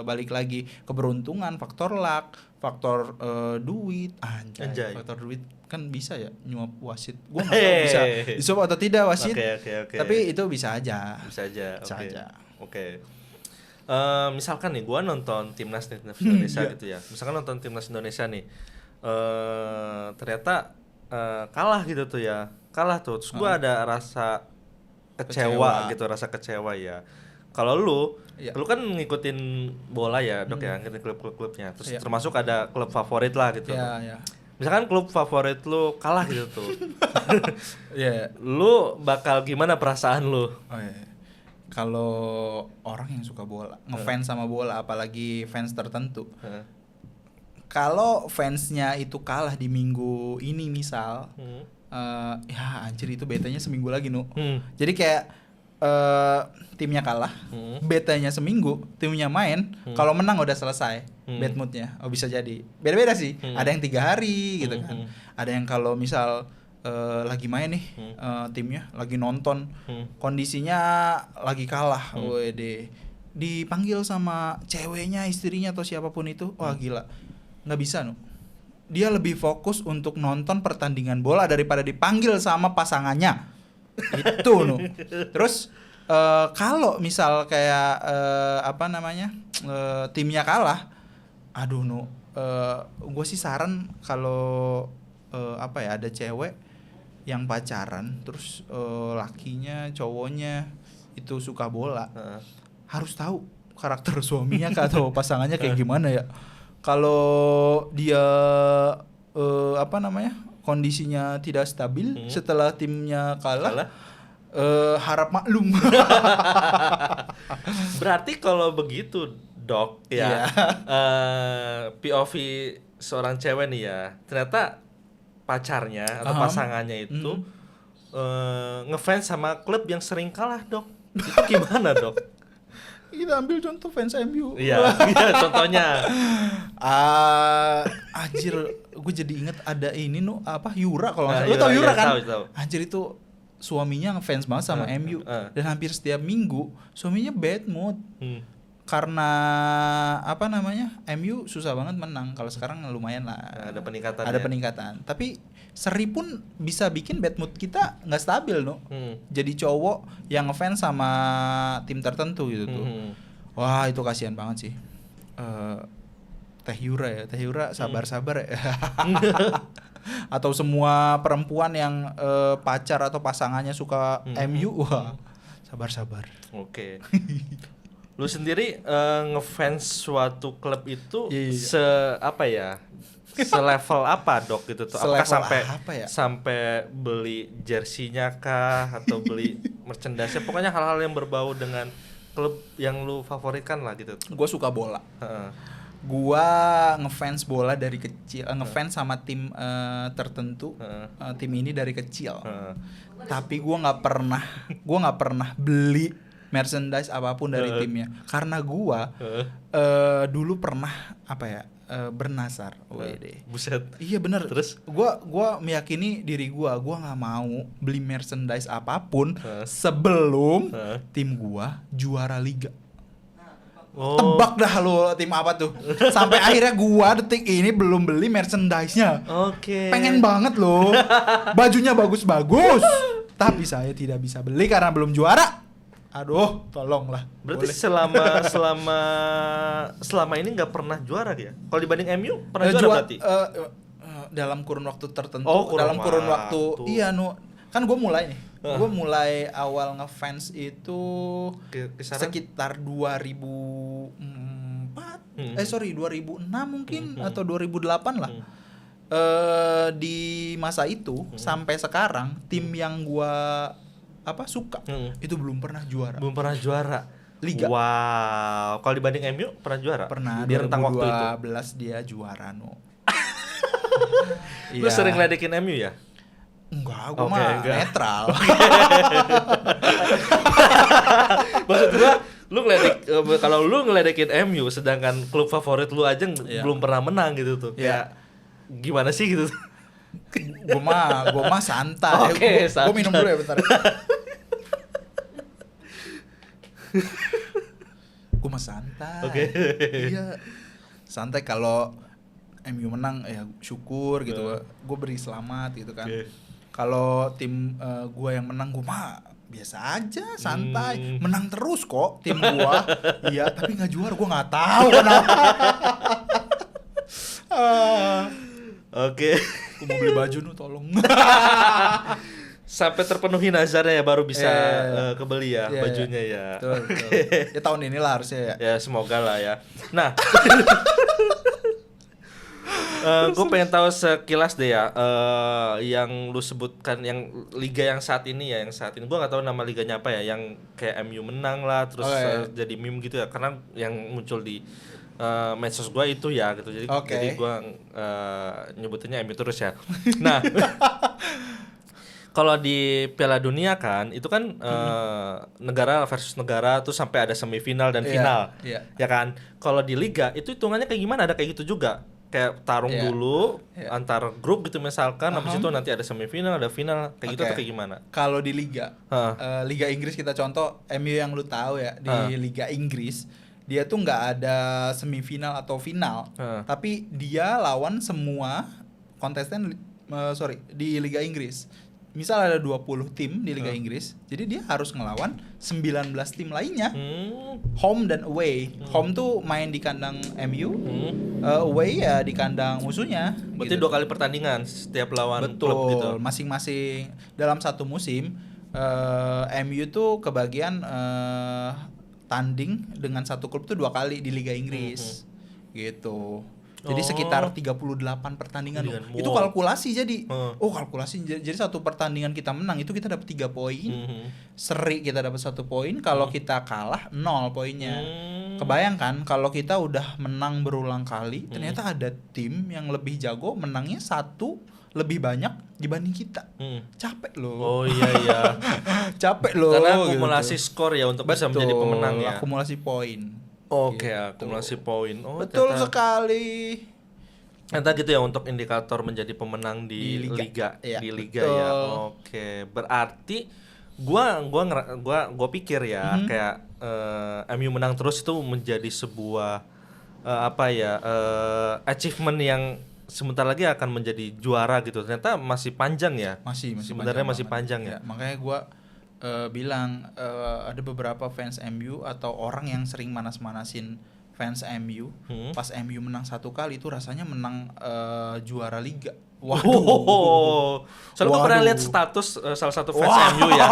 Speaker 2: balik lagi keberuntungan, faktor luck, faktor duit,
Speaker 1: Anjay.
Speaker 2: faktor duit kan bisa ya nyuap wasit. Gua nggak tahu bisa disuap atau tidak wasit. Tapi itu bisa aja.
Speaker 1: Bisa aja.
Speaker 2: Bisa aja.
Speaker 1: Oke. Misalkan nih, gua nonton timnas Indonesia gitu ya. Misalkan nonton timnas Indonesia nih, ternyata kalah gitu tuh ya, kalah tuh. Terus gua ada rasa kecewa gitu, rasa kecewa ya. Kalau lu kan ngikutin bola ya, Dok ya, ngikutin klub-klubnya. Terus termasuk ada klub favorit lah gitu. Misalkan klub favorit lu kalah gitu tuh. Lu bakal gimana perasaan lu?
Speaker 2: Kalau orang yang suka bola, ngefans sama bola, apalagi fans tertentu. Kalau fansnya itu kalah di minggu ini misal, ya anjir itu betanya seminggu lagi Jadi kayak timnya kalah, betanya seminggu, timnya main, kalau menang udah selesai bad moodnya. Bisa jadi beda-beda sih. Ada yang 3 hari gitu kan. Ada yang kalau misal lagi main nih timnya lagi nonton, kondisinya lagi kalah, dipanggil sama ceweknya, istrinya atau siapapun itu, wah gila, nggak bisa dia lebih fokus untuk nonton pertandingan bola daripada dipanggil sama pasangannya itu Terus kalau misal kayak timnya kalah, aduh gue sih saran kalau ada cewek yang pacaran terus lakinya, cowoknya itu suka bola, harus tahu karakter suaminya atau pasangannya kayak gimana ya. Kalau dia kondisinya tidak stabil setelah timnya kalah, harap maklum.
Speaker 1: Berarti kalau begitu, Dok ya, POV seorang cewek nih ya, ternyata pacarnya atau pasangannya itu ngefans sama klub yang sering kalah, Dok. Itu gimana, Dok?
Speaker 2: Kita ambil contoh fans MU.
Speaker 1: Iya, contohnya.
Speaker 2: Anjir, gue jadi inget ada ini Yura kalau nggak salah. Lo tau Yura kan?
Speaker 1: Tahu.
Speaker 2: Anjir itu suaminya ngefans banget sama MU dan hampir setiap minggu suaminya bad mood. Karena MU susah banget menang. Kalau sekarang lumayan lah.
Speaker 1: Ada peningkatan.
Speaker 2: Ada peningkatan. Tapi seri pun bisa bikin bad mood kita nggak stabil Jadi cowok yang ngefans sama tim tertentu gitu tuh. Wah itu kasihan banget sih. Teh Yura sabar-sabar ya. Atau semua perempuan yang pacar atau pasangannya suka MU, wah sabar-sabar.
Speaker 1: Oke. Lu sendiri ngefans suatu klub itu selevel apa, Dok gitu tuh? Apakah sampai beli jersinya kah atau beli merchandise-nya? Pokoknya hal-hal yang berbau dengan klub yang lu favoritkan lah gitu.
Speaker 2: Gue suka bola. Gua ngefans bola dari kecil, ngefans sama tim tertentu, tim ini dari kecil. Tapi gua nggak pernah beli merchandise apapun dari timnya, karena gua dulu pernah bernasar.
Speaker 1: Buset.
Speaker 2: Iya bener.
Speaker 1: Terus
Speaker 2: gua meyakini diri gua nggak mau beli merchandise apapun sebelum tim gua juara liga. Tebak dah lu tim apa tuh. Sampai akhirnya gua detik ini belum beli merchandise-nya. Pengen banget loh. Bajunya bagus-bagus. Tapi saya tidak bisa beli karena belum juara. Aduh, tolonglah.
Speaker 1: Berarti selama ini nggak pernah juara dia. Kalau dibanding MU pernah juara berarti.
Speaker 2: Dalam kurun waktu tertentu.
Speaker 1: Kurun waktu.
Speaker 2: Iya, kan gue mulai nih. Gue mulai awal ngefans itu sekitar 2006 mungkin atau 2008 lah. Di masa itu sampai sekarang tim yang gue suka itu belum pernah juara liga.
Speaker 1: Wow, kalau dibanding MU pernah juara?
Speaker 2: Pernah.
Speaker 1: Di rentang waktu itu
Speaker 2: 2012 dia juara
Speaker 1: Lu sering ledekin MU ya?
Speaker 2: Enggak, gue mah netral.
Speaker 1: Maksud gue, kalau lu ngeledekin MU, sedangkan klub favorit lu aja
Speaker 2: Iya.
Speaker 1: belum pernah menang gitu tuh.
Speaker 2: Iya.
Speaker 1: Kayak gimana sih gitu?
Speaker 2: Gua mah santai.
Speaker 1: Oke,
Speaker 2: Gua minum dulu ya bentar. Gua mah santai.
Speaker 1: Oke.
Speaker 2: Iya. Santai kalau MU menang ya syukur gitu. Gua beri selamat gitu kan.
Speaker 1: Oke.
Speaker 2: Kalau tim gua yang menang gua mah biasa aja, santai. Menang terus kok tim gua. Iya, tapi nggak juara gua nggak tahu kenapa.
Speaker 1: Oke.
Speaker 2: Gua mau beli baju nu tolong.
Speaker 1: Sampai terpenuhi nazarnya ya baru bisa
Speaker 2: Iya.
Speaker 1: kebeli ya
Speaker 2: Iya,
Speaker 1: bajunya ya.
Speaker 2: Betul, betul. Ya tahun inilah harusnya ya.
Speaker 1: Ya semoga lah ya. Nah, gue pengen tahu sekilas deh ya, yang lu sebutkan yang liga yang saat ini ya, yang saat ini gue nggak tahu nama liganya apa ya, yang kayak MU menang lah, terus jadi meme gitu ya, karena yang muncul di medsos gue itu ya gitu, jadi gue nyebutinnya MU terus ya. Nah, kalau di Piala Dunia kan itu kan negara versus negara tuh sampai ada semifinal dan final, ya kan. Kalau di liga itu hitungannya kayak gimana? Ada kayak gitu juga? Kayak tarung dulu antar grup gitu misalkan, habis itu nanti ada semifinal, ada final, kayak gitu atau kayak gimana?
Speaker 2: Kalau di liga, Liga Inggris kita contoh MU yang lu tahu ya, di Liga Inggris dia tuh nggak ada semifinal atau final, tapi dia lawan semua kontestan di Liga Inggris. Misal ada 20 tim di Liga Inggris, jadi dia harus ngelawan 19 tim lainnya. Home dan away. Home tuh main di kandang MU, away ya di kandang musuhnya.
Speaker 1: Berarti
Speaker 2: gitu.
Speaker 1: 2 kali pertandingan setiap lawan
Speaker 2: Betul,
Speaker 1: klub gitu.
Speaker 2: masing-masing dalam satu musim MU tuh kebagian tanding dengan satu klub tuh 2 kali di Liga Inggris. Gitu. Jadi sekitar 38 pertandingan. Itu kalkulasi jadi. Kalkulasi. Jadi satu pertandingan kita menang itu kita dapat 3 poin. Seri kita dapat 1 poin, kalau kita kalah 0 poinnya. Kebayang kan kalau kita udah menang berulang kali, ternyata ada tim yang lebih jago menangnya 1 lebih banyak dibanding kita. Capek loh.
Speaker 1: Oh iya.
Speaker 2: Capek loh.
Speaker 1: Karena akumulasi skor ya untuk bisa menjadi pemenang ya.
Speaker 2: Akumulasi poin.
Speaker 1: Oke,
Speaker 2: Gitu.
Speaker 1: akumulasi poin. Oh,
Speaker 2: Betul sekali.
Speaker 1: Ternyata gitu ya untuk indikator menjadi pemenang di liga
Speaker 2: ya,
Speaker 1: di liga
Speaker 2: betul.
Speaker 1: ya. Oke, berarti gua pikir ya kayak MU menang terus itu menjadi sebuah achievement yang sebentar lagi akan menjadi juara gitu. Ternyata masih panjang ya.
Speaker 2: Masih
Speaker 1: sebenarnya masih panjang ya.
Speaker 2: Makanya gua bilang ada beberapa fans MU atau orang yang sering manas-manasin fans MU pas MU menang 1 kali itu rasanya menang juara liga.
Speaker 1: Waduh. Soalnya gue pernah lihat status salah satu fans MU ya.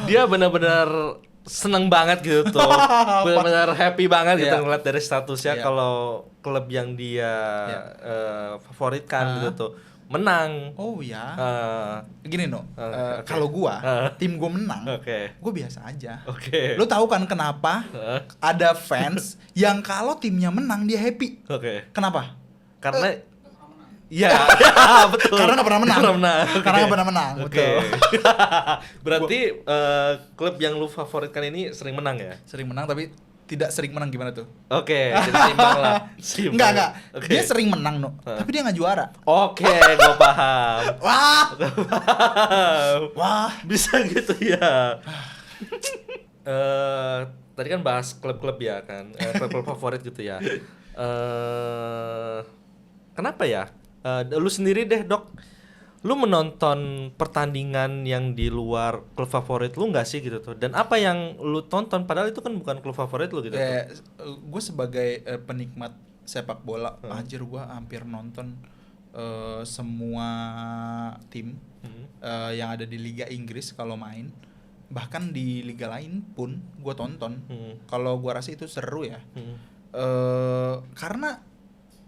Speaker 1: Dia benar-benar seneng banget gitu tuh. Benar-benar happy banget gitu ngeliat dari statusnya kalau klub yang dia favoritkan gitu tuh menang.
Speaker 2: Oh ya. Gini kalau gua tim gua menang, gua biasa aja. Lu tahu kan kenapa ada fans yang kalau timnya menang dia happy? Kenapa?
Speaker 1: Karena ya, betul.
Speaker 2: Karena nggak pernah menang. Karena nggak pernah menang. Betul.
Speaker 1: Berarti klub yang lu favoritkan ini sering menang ya?
Speaker 2: Sering menang tapi tidak sering menang gimana tuh?
Speaker 1: Oke, jadi seimbang lah.
Speaker 2: Enggak. Dia sering menang tapi dia nggak juara.
Speaker 1: Oke, gua paham.
Speaker 2: Wah,
Speaker 1: bisa gitu ya. Tadi kan bahas klub-klub ya kan, klub-klub favorit gitu ya. Kenapa ya? Lu sendiri deh Dok, lu menonton pertandingan yang di luar klub favorit lu nggak sih gitu tuh? Dan apa yang lu tonton padahal itu kan bukan klub favorit lu gitu tuh?
Speaker 2: Gue sebagai penikmat sepak bola, anjir gue hampir nonton semua tim yang ada di Liga Inggris kalau main, bahkan di liga lain pun gue tonton. Kalau gue rasa itu seru ya, karena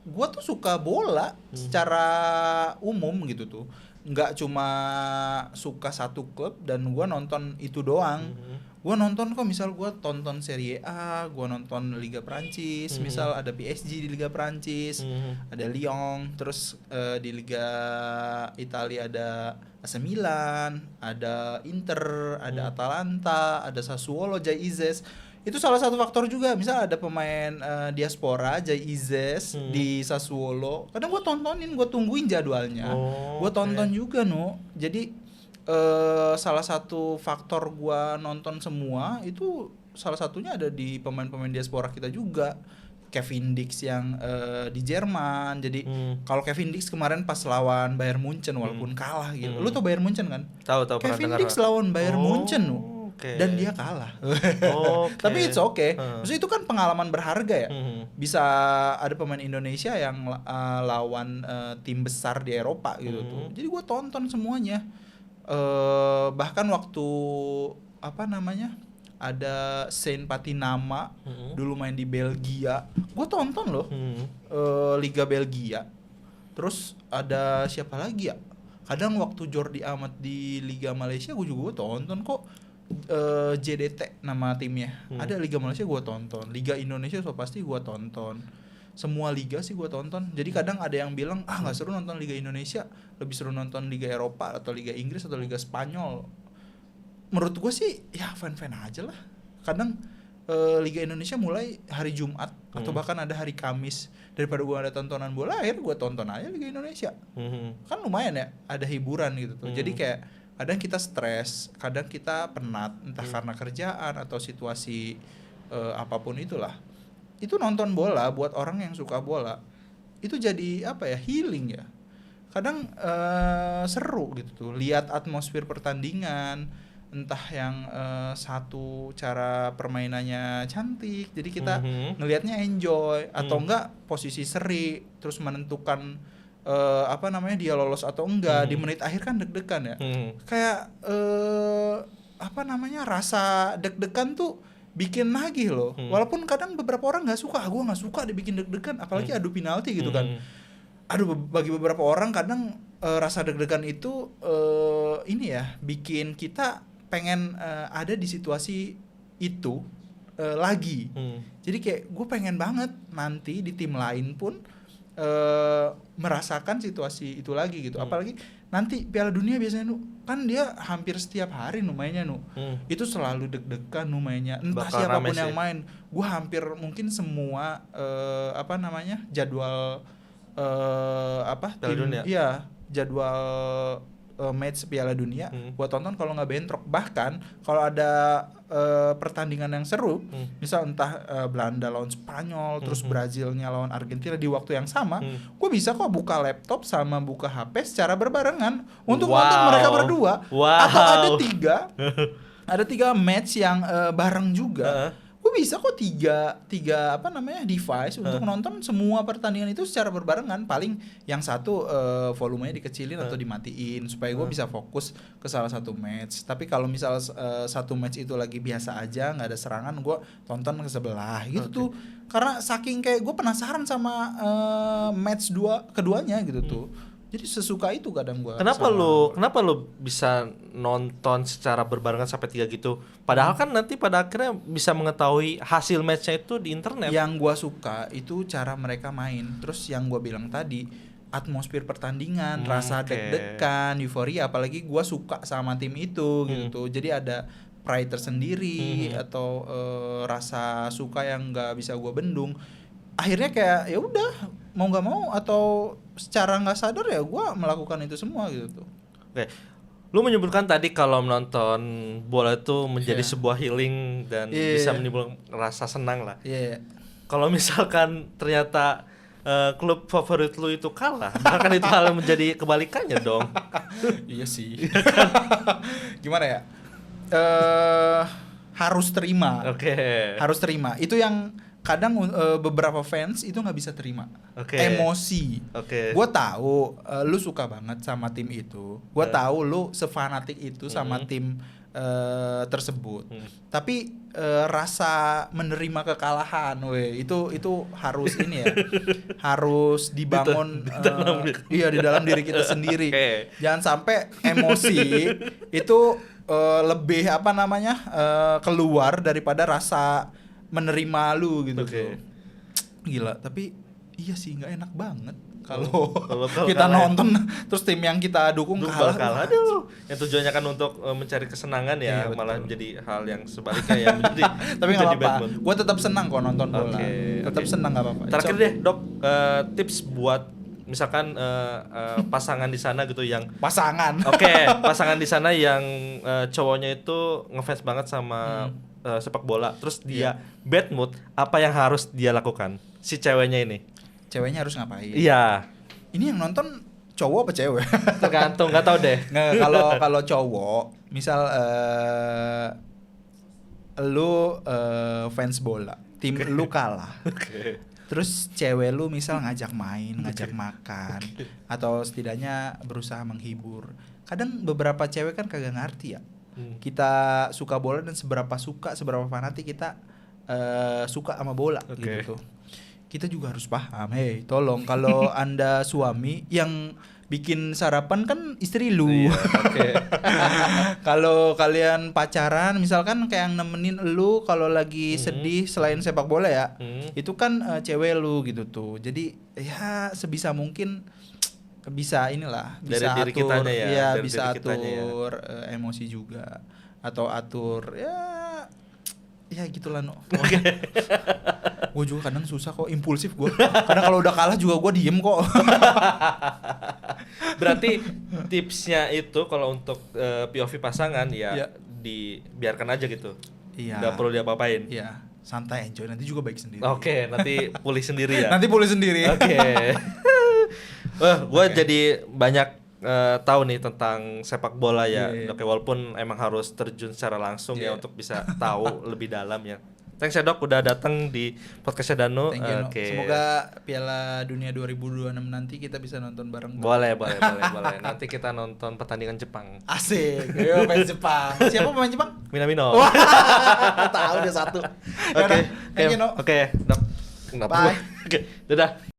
Speaker 2: gue tuh suka bola secara umum gitu tuh, nggak cuma suka satu klub dan gue nonton itu doang. Gue nonton kok, misal gue tonton Serie A, gue nonton Liga Prancis, misal ada PSG di Liga Prancis, ada Lyon, terus di Liga Italia ada AC Milan, ada Inter, ada Atalanta, ada Sassuolo, Jai Izes. Itu salah satu faktor juga. Misal ada pemain diaspora Jai Izes di Sassuolo, kadang gue tontonin, gue tungguin jadwalnya, gue tonton juga Jadi salah satu faktor gue nonton semua itu salah satunya ada di pemain-pemain diaspora kita juga. Kevin Dix yang di Jerman. Jadi kalau Kevin Dix kemarin pas lawan Bayern Munchen walaupun kalah gitu. Lu tau Bayern Munchen kan?
Speaker 1: Tahu
Speaker 2: Kevin Dix lawan Bayern Munchen dan dia kalah. Tapi it's okay. Maksudnya itu kan pengalaman berharga ya. Bisa ada pemain Indonesia yang lawan tim besar di Eropa gitu tuh. Jadi gue tonton semuanya. Bahkan waktu ada Saint Patinama dulu main di Belgia, gue tonton loh. Liga Belgia. Terus ada siapa lagi ya? Kadang waktu Jordi Amat di Liga Malaysia gue tonton kok. JDT nama timnya. Ada Liga Malaysia gue tonton, Liga Indonesia so pasti gue tonton. Semua liga sih gue tonton. Jadi kadang ada yang bilang nggak seru nonton Liga Indonesia, lebih seru nonton Liga Eropa atau Liga Inggris atau Liga Spanyol. Menurut gue sih ya fan-fan aja lah. Kadang Liga Indonesia mulai hari Jumat atau bahkan ada hari Kamis. Daripada gue ada tontonan bola, akhirnya gue tonton aja Liga Indonesia. Kan lumayan ya, ada hiburan gitu tuh. Jadi kayak kadang kita stres, kadang kita penat, entah karena kerjaan atau situasi apapun itulah. Itu nonton bola buat orang yang suka bola itu jadi healing ya. Kadang seru gitu tuh, lihat atmosfer pertandingan, entah yang satu cara permainannya cantik, jadi kita ngelihatnya enjoy, atau enggak posisi seri, terus menentukan dia lolos atau enggak di menit akhir kan deg-degan ya. Kayak rasa deg-degan tuh bikin nagih loh. Walaupun kadang beberapa orang nggak suka, gue nggak suka dibikin deg-degan, apalagi adu penalti gitu kan. Bagi beberapa orang kadang rasa deg-degan itu bikin kita pengen ada di situasi itu lagi. Jadi kayak gue pengen banget nanti di tim lain pun merasakan situasi itu lagi gitu. Apalagi nanti Piala Dunia biasanya kan dia hampir setiap hari mainnya itu selalu deg-degan mainnya, entah bakal siapapun yang main. Gue hampir mungkin semua jadwal
Speaker 1: Piala Dunia.
Speaker 2: Iya, jadwal match Piala Dunia gua tonton kalau nggak bentrok. Bahkan kalau ada pertandingan yang seru, misal entah Belanda lawan Spanyol, terus Brazilnya lawan Argentina di waktu yang sama, gua bisa kok buka laptop sama buka HP secara berbarengan untuk nonton mereka berdua. Atau ada tiga match yang bareng juga. Gue bisa kok tiga device untuk nonton semua pertandingan itu secara berbarengan. Paling yang satu volumenya dikecilin atau dimatiin supaya gue bisa fokus ke salah satu match. Tapi kalau misal satu match itu lagi biasa aja, nggak ada serangan, gue tonton ke sebelah gitu tuh. Karena saking kayak gue penasaran sama match keduanya gitu tuh. Jadi sesuka itu kadang gue.
Speaker 1: Kenapa lu bisa nonton secara berbarengan sampai 3 gitu? Padahal kan nanti pada akhirnya bisa mengetahui hasil matchnya itu di internet.
Speaker 2: Yang gue suka itu cara mereka main. Terus yang gue bilang tadi, atmosfer pertandingan, rasa deg-degan, euforia. Apalagi gue suka sama tim itu gitu. Jadi ada pride tersendiri atau rasa suka yang nggak bisa gue bendung. Akhirnya kayak ya udah, mau nggak mau atau secara nggak sadar ya gue melakukan itu semua gitu tuh.
Speaker 1: Oke, lu menyebutkan tadi kalau menonton bola itu menjadi sebuah healing dan bisa menimbulkan rasa senang lah. Kalau misalkan ternyata klub favorit lu itu kalah, bahkan itu hal yang menjadi kebalikannya dong.
Speaker 2: Iya sih. Gimana ya? Harus terima. Harus terima. Itu yang kadang beberapa fans itu nggak bisa terima. Emosi. Gue tahu lu suka banget sama tim itu. Gue tahu lu sefanatik itu sama tim tersebut. Tapi rasa menerima kekalahan, itu harus ini ya. Harus dibangun di dalam diri kita sendiri. Jangan sampai emosi itu lebih apa namanya keluar daripada rasa menerima lu gitu.
Speaker 1: Oke.
Speaker 2: Gila, tapi iya sih nggak enak banget kalau
Speaker 1: Kalau
Speaker 2: kita
Speaker 1: kalah ya.
Speaker 2: nonton terus tim yang kita dukung kalah.
Speaker 1: kalah. Aduh, yang tujuannya kan untuk mencari kesenangan ya,
Speaker 2: Iya,
Speaker 1: malah
Speaker 2: betul.
Speaker 1: menjadi hal yang sebaliknya ya, menjadi
Speaker 2: Tapi nggak
Speaker 1: menjadi
Speaker 2: apa-apa.
Speaker 1: bad mood.
Speaker 2: Gue tetap senang kok nonton bola.
Speaker 1: Oke,
Speaker 2: Tetap
Speaker 1: oke.
Speaker 2: senang nggak apa-apa.
Speaker 1: Terakhir deh, Dok, tips buat misalkan pasangan di sana gitu yang
Speaker 2: pasangan.
Speaker 1: Oke, pasangan di sana yang cowoknya itu ngefans banget sama sepak bola, terus dia bad mood, apa yang harus dia lakukan? Si ceweknya ini.
Speaker 2: Ceweknya harus ngapain?
Speaker 1: Iya,
Speaker 2: Ini yang nonton cowok apa cewek?
Speaker 1: tergantung, nggak tahu deh.
Speaker 2: Nggak, kalau cowok, misal lu fans bola, tim lu kalah.
Speaker 1: Oke.
Speaker 2: Terus cewek lu misal ngajak main, ngajak makan, atau setidaknya berusaha menghibur. Kadang beberapa cewek kan kagak ngerti ya. Kita suka bola dan seberapa suka, seberapa fanatik kita suka sama bola
Speaker 1: Oke.
Speaker 2: gitu. Kita juga harus paham. Hey, tolong kalau Anda suami yang bikin sarapan kan istri lu.
Speaker 1: Iya, oke.
Speaker 2: Kalau kalian pacaran misalkan kayak yang nemenin lu kalau lagi sedih selain sepak bola ya. Itu kan cewek lu gitu tuh. Jadi ya sebisa mungkin bisa inilah, bisa
Speaker 1: Dari diri
Speaker 2: atur
Speaker 1: kitanya ya,
Speaker 2: ya,
Speaker 1: dari
Speaker 2: bisa
Speaker 1: diri kitanya ya.
Speaker 2: atur emosi juga atau atur ya gitulah no. Gue juga kadang susah kok, impulsif gue. Kadang kalau udah kalah juga gue diem kok.
Speaker 1: Berarti tipsnya itu kalau untuk POV pasangan ya
Speaker 2: Iya.
Speaker 1: dibiarkan aja gitu.
Speaker 2: Iya.
Speaker 1: Nggak perlu diapa-apain.
Speaker 2: Iya, santai enjoy, nanti juga baik sendiri.
Speaker 1: Oke, nanti pulih sendiri ya.
Speaker 2: Nanti boleh sendiri.
Speaker 1: Oke. Wah, gue
Speaker 2: Oke.
Speaker 1: jadi banyak tahu nih tentang sepak bola ya.
Speaker 2: Iya.
Speaker 1: Oke, walaupun emang harus terjun secara langsung ya
Speaker 2: Iya.
Speaker 1: untuk bisa tahu lebih dalam ya. Thanks ya Dok udah datang di podcastnya Danu.
Speaker 2: Thank you, No.
Speaker 1: Oke.
Speaker 2: Semoga Piala Dunia 2026 nanti kita bisa nonton bareng.
Speaker 1: Boleh. Nanti kita nonton pertandingan Jepang.
Speaker 2: Asik. Ayo pemain Jepang. Siapa pemain Jepang?
Speaker 1: Minamino.
Speaker 2: Wah, tahu dia satu.
Speaker 1: Oke.
Speaker 2: Thank you, No.
Speaker 1: Oke, Dok. Kenapa
Speaker 2: Bye.
Speaker 1: gua? Oke, dadah.